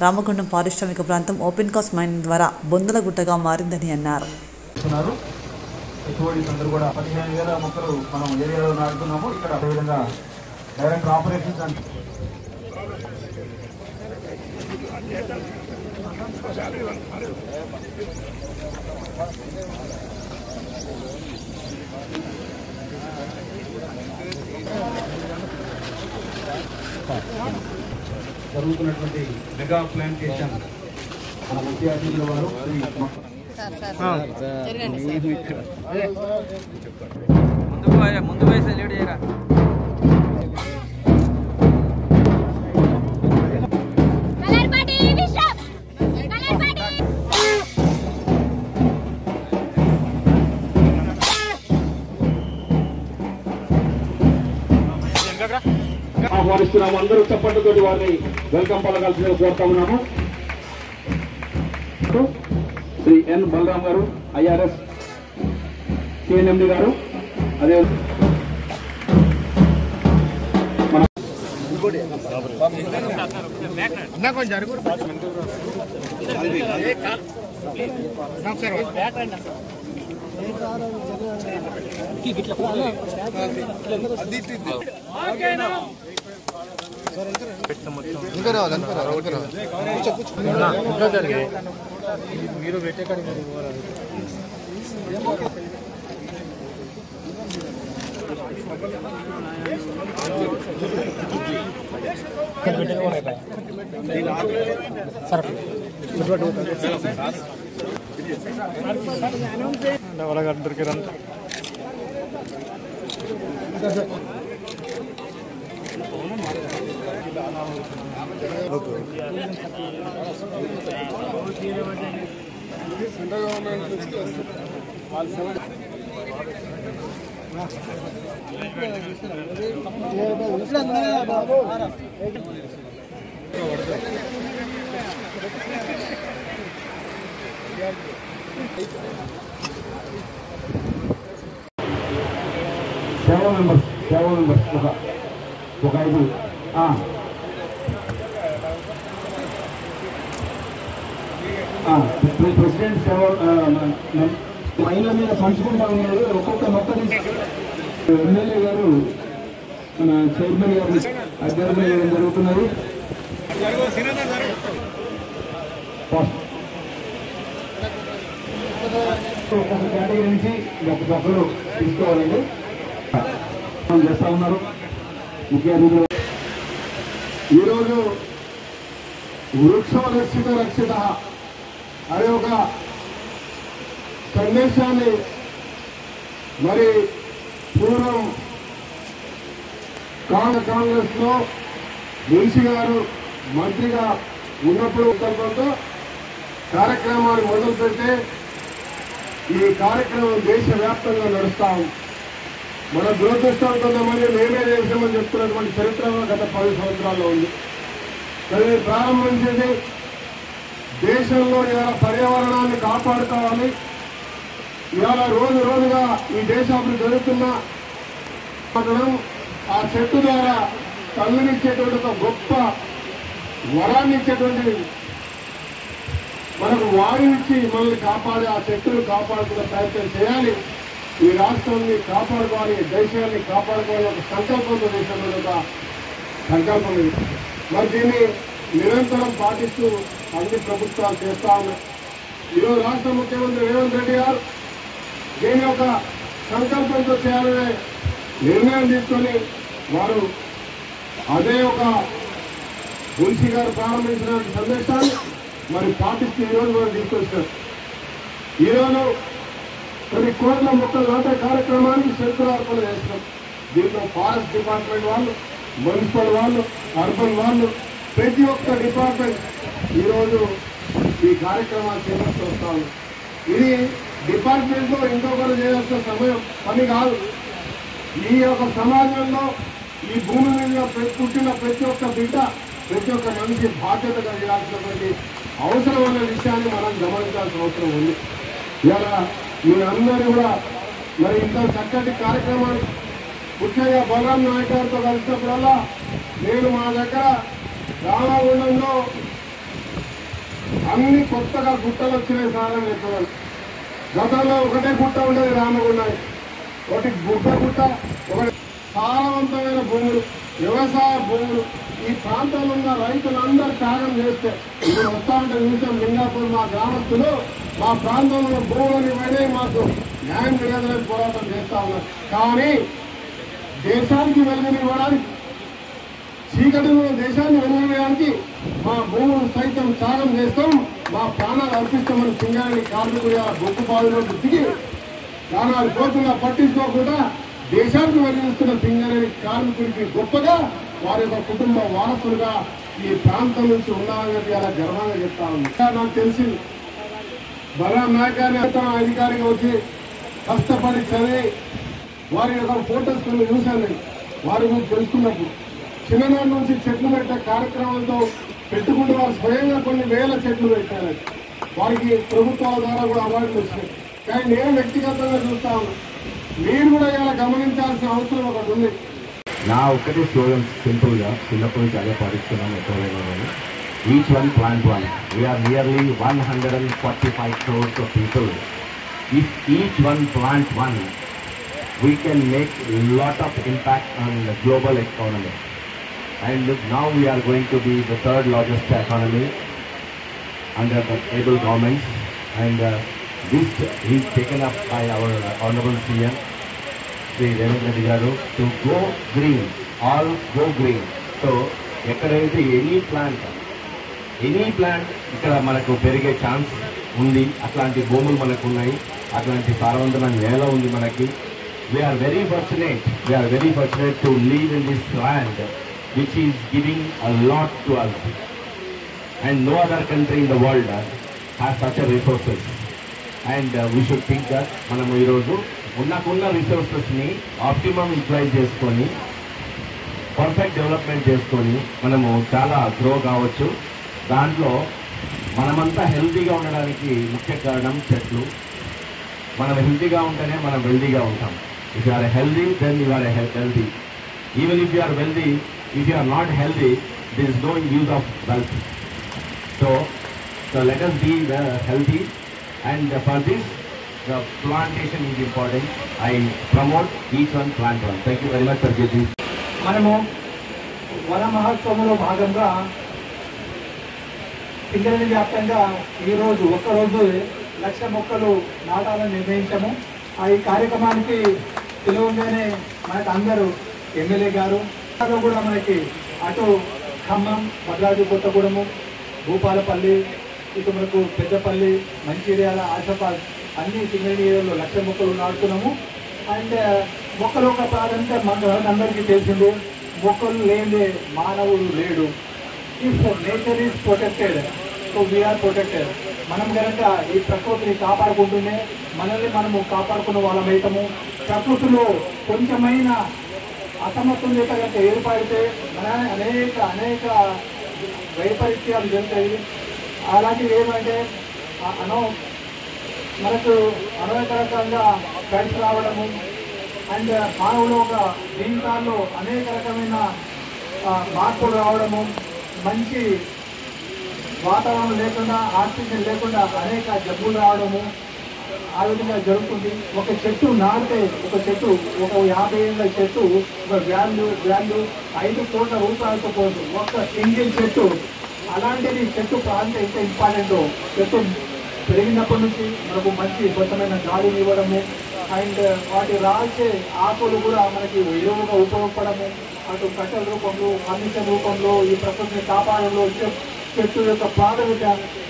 రామగుండం పారిశ్రామిక ప్రాంతం ఓపెన్కాస్ మైన్ ద్వారా బొందల గుట్టగా మారిందని అన్నారు. అందరూ కూడా 15,000 మొక్కలు మనం ఏరియాలో నాటుతున్నాము. ఇక్కడ అదేవిధంగా డైరెక్ట్ ఆపరేషన్స్ అంటే జరుగుతున్నటువంటి మెగా ప్లాంటేషన్ మన ముఖ్య అతిథుల వారు ముందు వయసు లీడ్ చేయరా. ఆహ్వానిస్తున్నాము. అందరూ చప్పట్లతోటి వారిని వెల్కమ్ పలకాల్సిందిగా కోరుతా ఉన్నాము. శ్రీ ఎన్ బలరాం గారు, ఐఆర్ఎస్ సిఎన్ఎండి గారు, అదే మీరు పెట్టే కాడికి దొరికారంట. సేవా మెంబర్స్ ఒక 5 ప్రెసిడెంట్ సేవ మైన్ల మీద పంచుకుంటా ఉన్నారు. ఒక్కొక్క మొక్క ఎమ్మెల్యే గారు మన చైర్మన్ గారు అధ్యయనం చేయడం జరుగుతున్నది. ఒక్కొక్క కేటగిరీ నుంచి ఒక్కొక్కరు తీసుకోవాలండి చేస్తా ఉన్నారు ముఖ్య అతిథులు. ఈరోజు వృక్షరక్షిత రక్షిత అనే ఒక సందేశాన్ని మరి పూర్వం కాంగ్రెస్ లో మున్సి గారు మంత్రిగా ఉన్నప్పుడు సంకల్పంతో కార్యక్రమాలు మొదలు పెడితే ఈ కార్యక్రమం దేశవ్యాప్తంగా నడుస్తా ఉంది. మన దురదృష్టం కొంతమంది మేమే చేసామని చెప్తున్నటువంటి చరిత్ర గత 10 సంవత్సరాల్లో ఉంది. కానీ ప్రారంభించింది దేశంలో ఇలా పర్యావరణాన్ని కాపాడుకోవాలి, ఇవాళ రోజు రోజుగా ఈ దేశాభివృద్ధి జరుగుతున్న ఆ చెట్టు ద్వారా తల్లినిచ్చేటువంటి ఒక గొప్ప వరాన్ని ఇచ్చేటువంటి మనకు వాయునిచ్చి మనల్ని కాపాడి ఆ చెట్టును కాపాడుకునే ప్రయత్నం చేయాలి. ఈ రాష్ట్రాన్ని కాపాడుకోవాలి, దేశాన్ని కాపాడుకోవాలి ఒక సంకల్పంతో దేశంలో ఒక సంకల్పం ఇది. మరి దీన్ని నిరంతరం పాటిస్తూ అన్ని ప్రభుత్వాలు చేస్తా ఉన్నాయి. ఈరోజు రాష్ట్ర ముఖ్యమంత్రి రేవంత్ రెడ్డి గారు దీని ఒక సంకల్పంతో చేయాలనే నిర్ణయం తీసుకొని వారు అదే ఒక మున్సి గారు ప్రారంభించిన సందేశాన్ని మరి పాటిస్తూ ఈరోజు మనం తీసుకొచ్చారు. ఈరోజు కొన్ని కోట్ల మొక్కలు నాటే కార్యక్రమానికి శంకురార్పణ చేస్తున్నాం. దీంట్లో ఫారెస్ట్ డిపార్ట్మెంట్ వాళ్ళు, మున్సిపల్ వాళ్ళు, అర్బన్ వాళ్ళు, ప్రతి ఒక్క డిపార్ట్మెంట్ ఈరోజు ఈ కార్యక్రమాలు చేపడుతూ వస్తాము. ఇది డిపార్ట్మెంట్ లో ఇంకొకరు చేయాల్సిన సమయం పని కాదు. ఈ యొక్క సమాజంలో ఈ భూమి మీద పుట్టిన ప్రతి ఒక్క బిడ్డ, ప్రతి ఒక్క మనిషి బాధ్యతగా చేయాల్సినటువంటి అవసరం అనే విషయాన్ని మనం గమనించాల్సిన అవసరం ఉంది. ఇలా మీరందరూ కూడా మరి ఇంత చక్కటి కార్యక్రమాలు ముఖ్యంగా బలరాం నాయక్ గారితో కలిసినప్పుడల్లా నేను మా దగ్గర రామగుండంలో అన్ని కొత్తగా గుట్టలు వచ్చినాయి సారని చెప్పాను. గతంలో ఒకటే గుట్ట ఉండేది రామగుండానికి, ఒకటి గుట్ట ఒకటి సారవంతమైన భూములు, వ్యవసాయ భూములు. ఈ ప్రాంతంలో ఉన్న రైతులందరూ త్యాగం చేస్తే ఇప్పుడు వస్తా ఉంటే చూసాం లింగాపూర్ మా గ్రామస్తులు మా ప్రాంతంలో భూములని ఇవన్నీ మాకు న్యాయం చేయాలని పోరాటం చేస్తా ఉన్నారు. కానీ దేశానికి వెలుగునివ్వడానికి, చీకటిలో దేశాన్ని వెలుగునేయడానికి మా భూములు సైతం త్యాగం చేస్తాం, మా ప్రాణాలు అర్పిస్తామని సింగారెడ్డి కార్మికుడు బొగ్గు బావిలో దిగి ప్రాణాలు పోతున్నా పట్టించుకోకుండా దేశానికి వెలుగుస్తున్న సింగారెడ్డి కార్మికుడికి గొప్పగా వారి యొక్క కుటుంబ వారసులుగా ఈ ప్రాంతం నుంచి ఉన్నారని చెప్పి అలా గర్వంగా చెప్తా ఉంది. నాకు తెలిసింది బలరాం నాయక్ గారిని అధికారిగా వచ్చి కష్టపడి చదివి వారి యొక్క ఫోటోస్ కొన్ని చూశాను. వారి గురించి తెలుసుకున్నప్పుడు చిన్ననాటి నుంచి చెట్లు పెట్టే కార్యక్రమంతో పెట్టుకుంటూ వారు స్వయంగా కొన్ని వేల చెట్లు పెట్టారు. వారికి ప్రభుత్వాల ద్వారా కూడా అవార్డులు వచ్చినాయి. కానీ నేను వ్యక్తిగతంగా చూస్తా ఉన్నాను. మీరు కూడా ఇలా గమనించాల్సిన అవసరం ఒకటి ఉంది. నా ఒక్కటే స్లోగన్ సింపుల్గా చిన్నప్పటి నుంచి అదే పాటిస్తున్నాను. ఎక్కడైనా each one plant one. We are nearly 145 crores of people. If each one plant one, we can make a lot of impact on the global economy. And now we are going to be the third largest economy under the able governments. And this is taken up by our Honorable CM, Sri Revanth Reddy Garu, to go green, all go green. So, ekkadaithe any plant ikkada manaku perige chance undi, atlanti bhumulu manaku unnayi, atlanti saaravantamana nela undi manaki. We are very fortunate to live in this land which is giving a lot to us, and no other country in the world has such a resources. And we should think that manamu ee roju unnakuna resources ni optimum utilize cheskoni perfect development cheskoni manamu chaala grow kavachu. దాంట్లో మనమంతా హెల్తీగా ఉండడానికి ముఖ్య కారణం చెట్లు. మనం హెల్తీగా ఉంటేనే మనం వెల్దీగా ఉంటాం. If you are healthy then you are healthy. Even if you are wealthy, if you are not healthy, there is no use of wealth. So let us be healthy, and for this the plantation is important. I promote each one plant one. Thank you very much for getting. మనము వన మహోత్సవంలో భాగంగా సింగరేణి వ్యాప్తంగా ఈరోజు ఒక్కరోజు 1,00,000 మొక్కలు నాటాలని నిర్ణయించాము. ఈ కార్యక్రమానికి పిలువగానే మనకు అందరూ ఎమ్మెల్యే గారు కూడా మనకి అటు ఖమ్మం, భద్రాద్రి కొత్తగూడెము, భూపాలపల్లి, ఇటు మనకు పెద్దపల్లి, మంచిర్యాల, ఆసిఫాబాద్ అన్ని సింగరేణి ఏరియాలో 1,00,000 మొక్కలు నాటుతున్నాము. అండ్ మొక్కలు ఒక ప్రాధాన్యత మనకు అందరికీ తెలిసిందే. మొక్కలు లేని మానవుడు లేడు. If nature is protected so we are protected. మనం కనుక ఈ ప్రకృతిని కాపాడుకుంటూనే మనల్ని మనము కాపాడుకున్న వాళ్ళమైతాము. ప్రకృతిలో కొంచెమైన అసమతుల్యత కనుక ఏర్పడితే మన అనేక వైపరీత్యాలు జరుగుతాయి. అలాంటివి ఏమంటే మనకు అనేక రకంగా ఫ్లడ్స్ రావడము అండ్ మానవులు ఒక జీవితాల్లో అనేక రకమైన మార్పులు రావడము, మంచి వాతావరణం లేకుండా ఆక్సిజన్ లేకుండా అనేక జబ్బులు రావడము ఆ విధంగా జరుగుతుంది. ఒక చెట్టు నాటితే ఒక 50 ఏళ్ళ చెట్టు ఒక వాల్యూ 5 కోట్ల రూపాయలతో పోదు. ఒక సింగిల్ చెట్టు. అలాంటిది చెట్టు ప్రాంతం ఎంత ఇంపార్టెంటో. చెట్టు పెరిగినప్పటి నుంచి మనకు మంచి స్వచ్ఛమైన గాలిని ఇవ్వడము అండ్ వాటి రాల్చే ఆకులు కూడా మనకి ఎరువుగా ఉపయోగపడము, అటు కట్టెల రూపంలో ఫర్నిచర్ రూపంలో ఈ ప్రకృతిని కాపాడంలో చెట్టు యొక్క ప్రాధాన్యత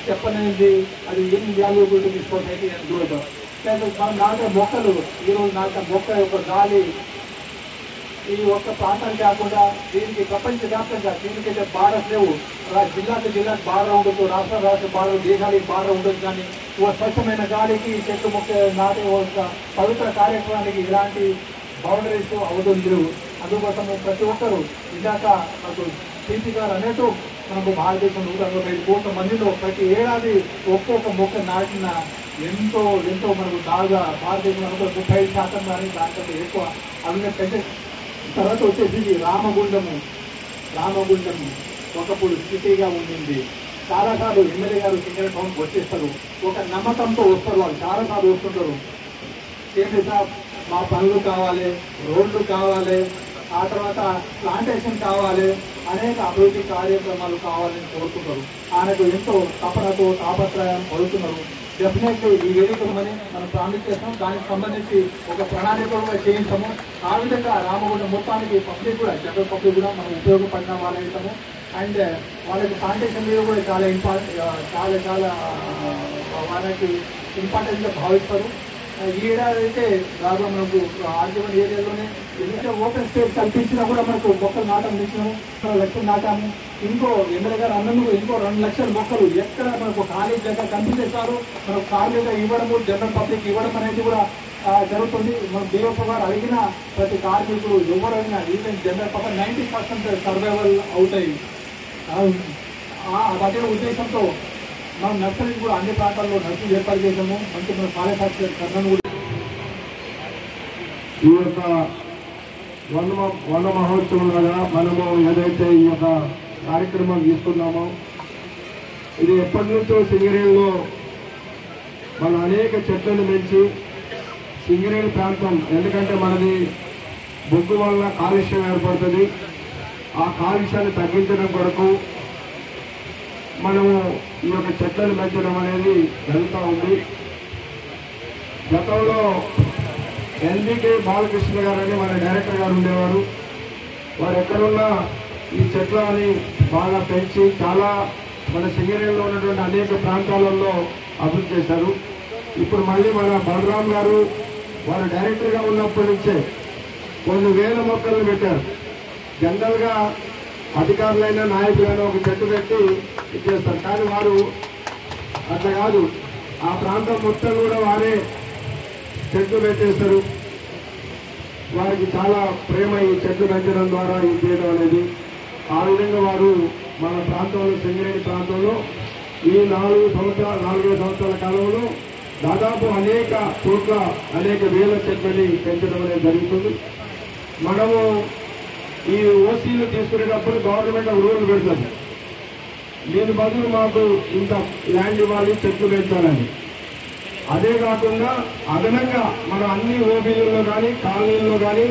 చెప్పనేది. అది ఏం వాల్యూబిలిటీ తీసుకోవడానికి దూరం. మనం నాటే మొక్కలు ఈరోజు నాటే మొక్క యొక్క గాలి ఈ ఒక్క ప్రాంతానికి కాకుండా దీనికి ప్రపంచవ్యాప్తంగా దీనికైతే బార్డర్స్ లేవు. జిల్లాకు బార్డర్ ఉండదు, రాష్ట్ర బార్డర్, దేశానికి బార్డర్ ఉండదు. కానీ ఒక స్వచ్ఛమైన గాలికి చెట్టు మొక్క నాటే ఒక పవిత్ర కార్యక్రమానికి ఇలాంటి బౌండరీస్ అవధులు లేవు. అందుకోసం ప్రతి ఒక్కరూ ఇందాక నాకు సిపి గారు అన్నట్టు మనకు భారతదేశంలో 125 కోట్ల మందిలో ప్రతి ఏడాది ఒక్కొక్క మొక్క నాటిన ఎంతో మనకు బాగా భారతదేశంలో 35% కానీ దానికంటే ఎక్కువ అవి పెద్ద. తర్వాత వచ్చేసి రామగుండము ఒకప్పుడు సిటీగా ఉండింది. చాలాసార్లు ఎమ్మెల్యే గారు సింగర్ టౌన్కి వచ్చేస్తారు. ఒక నమ్మకంతో వస్తారు. వాళ్ళు చాలాసార్లు వస్తుంటారు. ఏంటి సార్ మా పనులు కావాలి, రోడ్లు కావాలి, ఆ తర్వాత ప్లాంటేషన్ కావాలి, అనేక అభివృద్ధి కార్యక్రమాలు కావాలని కోరుతున్నారు. ఆయనకు ఎంతో తపనతో తాపత్రయం పడుతున్నారు. డెఫినెట్లీ ఈ వేదికమని మనం ప్రామిస్ చేస్తాం. దానికి సంబంధించి ఒక ప్రణాళికగా చేయించాము. ఆ విధంగా రామగుండం మొత్తానికి పబ్లిక్ కూడా జనరల్ పబ్లిక్ కూడా మనం ఉపయోగపడిన వాళ్ళైతాము. అండ్ వాళ్ళకి ప్లాంటేషన్ మీద కూడా చాలా వాళ్ళకి ఇంపార్టెంట్గా భావిస్తారు. ఈ ఏడాది అయితే దాదాపు మనకు ఆర్జీవన్ ఏరియాలోనే ఎంత ఓపెన్ స్పేస్ కల్పించినా కూడా మనకు మొక్కలు నాటం ఇచ్చినాము. 2 లక్షలు నాటాము. ఇంకో ఎమ్మెల్యే గారు అన్నందుకు ఇంకో 2 లక్షల మొక్కలు ఎక్కడ మనకు ఖాళీ దగ్గర కనిపించేస్తారు మనకు ఖాళీగా ఇవ్వడము, జనరల్ పబ్లిక్ ఇవ్వడం అనేది కూడా జరుగుతుంది. మన డిఎఫ్ఓ గారు అడిగిన ప్రతి కార్మికులు ఎవరైనా ఈవెన్ జనరల్ పబ్లిక్ 90% సర్వైవల్ అవుతాయి. అదే ఉద్దేశంతో మనం నర్సరీని కూడా అన్ని ప్రాంతాల్లో నర్సరీ ఏర్పాటు చేసాము. మంచి మన పాలెఫాక్చర్ కర్ణను కూడా ఈ యొక్క వన మహోత్సవం లాగా మనము ఏదైతే ఈ యొక్క కార్యక్రమం తీసుకున్నామో ఇది ఎప్పటి నుంచో సింగరేణిలో మనం అనేక చెట్లను పెంచి సింగరేణి ప్రాంతం, ఎందుకంటే మనది బొగ్గు వల్ల కాలుష్యం ఏర్పడుతుంది. ఆ కాలుష్యాన్ని తగ్గించడం కొరకు మనము ఈ యొక్క చెట్లను పెంచడం అనేది జరుగుతూ ఉంది. గతంలో ఎల్బీకే బాలకృష్ణ గారు అని మన డైరెక్టర్ గారు ఉండేవారు. వారు ఎక్కడున్నా ఈ చెట్లని బాగా పెంచి చాలా మన సింగరేణిలో ఉన్నటువంటి అనేక ప్రాంతాలలో అభివృద్ధి చేశారు. ఇప్పుడు మళ్ళీ మన బలరాం గారు వారు డైరెక్టర్గా ఉన్నప్పటి నుంచే కొన్ని వేల మొక్కలను పెట్టారు. జనరల్గా అధికారులైన నాయకులైనా ఒక చెట్టు పెట్టి ఇచ్చేస్తారు. కానీ వారు అట్లా కాదు, ఆ ప్రాంతం మొత్తం కూడా వారే చెట్లు పెట్టేస్తారు. వారికి చాలా ప్రేమ ఈ చెట్లు పెంచడం ద్వారా ఇది చేయడం అనేది. ఆ విధంగా వారు మన ప్రాంతంలో సింగరేణి ప్రాంతంలో ఈ 4 సంవత్సరాల కాలంలో దాదాపు అనేక చోట్ల అనేక వేల చెట్లని పెంచడం అనేది జరుగుతుంది. మనము ఈ ఓసీలు తీసుకునేటప్పుడు గవర్నమెంట్ రూల్ పెడుతుంది, దీని బదులు మాకు ఇంత ల్యాండ్ ఇవ్వాలి, చెట్లు పెంచాలని. అదే కాకుండా అదనంగా మనం అన్ని ఓబీలలో కానీ కాలనీల్లో కానీ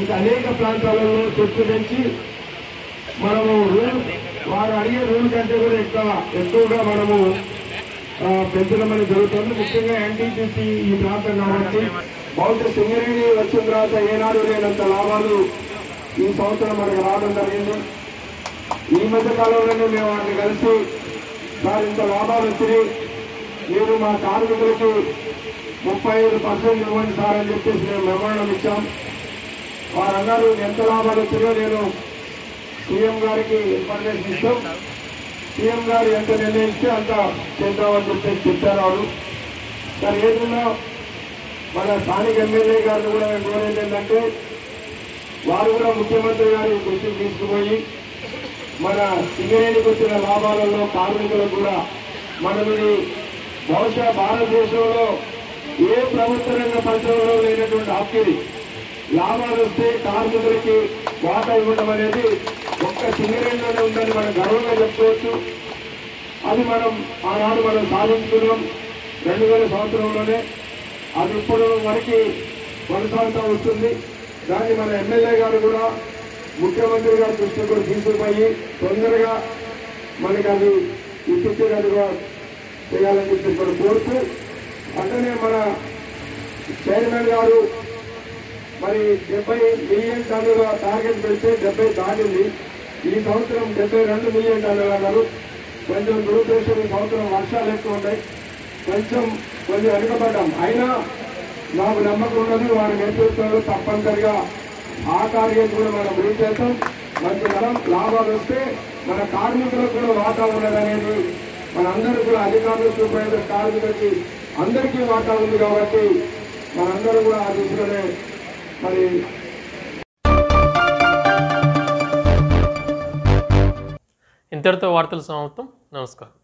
ఇంకా అనేక ప్రాంతాలలో చెట్లు పెంచి మనము వారు అడిగే రూల్ కంటే కూడా ఎక్కువగా మనము పెంచడం అనేది జరుగుతుంది. ముఖ్యంగా ఎన్టీపీసీ ఈ ప్రాంతం కాబట్టి బహుశా సింగరేణి వచ్చిన తర్వాత ఏనాడు లేనంత లాభాలు ఈ సంవత్సరం మనకు రావడం జరిగింది. ఈ మధ్య కాలంలోనే మేము వాటిని కలిసి సార్ ఇంత లాభాలు వచ్చినాయి, మీరు మా కార్మికులకి 35% ఇవ్వండి సార్ అని చెప్పేసి మేము మెమోరాండం ఇచ్చాం. వారన్నారు ఎంత లాభాలు వచ్చినా నేను సీఎం గారికి ఇన్ఫర్మేషన్ ఇస్తాం, సీఎం గారు ఎంత నిర్ణయిస్తే అంత చేద్దామని చెప్పేసి చెప్పారు వాళ్ళు. కానీ ఏదైనా మన స్థానిక ఎమ్మెల్యే గారిని కూడా మేము కోరేది ఏంటంటే వారు కూడా ముఖ్యమంత్రి గారి దృష్టికి తీసుకుపోయి మన సింగరేణికి వచ్చిన లాభాలలో కార్మికులకు కూడా మనం ఇది బహుశా భారతదేశంలో ఏ ప్రభుత్వ రంగ పరిశ్రమలో లేనటువంటి హక్కు. లాభాలు వస్తే కార్మికులకి వాటా ఇవ్వడం అనేది ఒక్క సింగరేణిలోనే ఉందని మనం గర్వంగా చెప్పుకోవచ్చు. అది మనం ఆనాడు మనం సాధించుకున్నాం 2000 సంవత్సరంలోనే. అది ఇప్పుడు వరకు కొనసాగుతూ వస్తుంది. దాన్ని మన ఎమ్మెల్యే గారు కూడా ముఖ్యమంత్రి గారి దృష్టికి కూడా తీసుకుపోయి తొందరగా మనకి అది ఇప్పించేటట్టుగా చేయాలని చెప్పి కూడా కోరుతూ, అట్లనే మన చైర్మన్ గారు మరి 70 మిలియన్ టన్నుల టార్గెట్ పెడితే 70 దాటింది. ఈ సంవత్సరం 72 మిలియన్ టన్నులు అన్నారు. కొంచెం దురుద్దేశం ఈ సంవత్సరం వర్షాలు ఎక్కువ ఉంటాయి, కొంచెం వెనుకబడ్డాం. అయినా నాకు నమ్మకం ఉన్నది వారి నేతృత్వంలో తప్పనిసరిగా ఆ టార్గెట్ కూడా మనం రీచ్ చేస్తాం. మంచి లాభాలు వస్తే మన కార్మికులకు కూడా వాటా ఉన్నదనేది మనందరూ కూడా అధికారులు, సూపర్వైజర్, కార్మికులకి అందరికీ వాటా ఉంది కాబట్టి మనందరూ కూడా ఆ దిశలోనే మరి. ఇంతటితో వార్తలు సమాప్తం. నమస్కారం.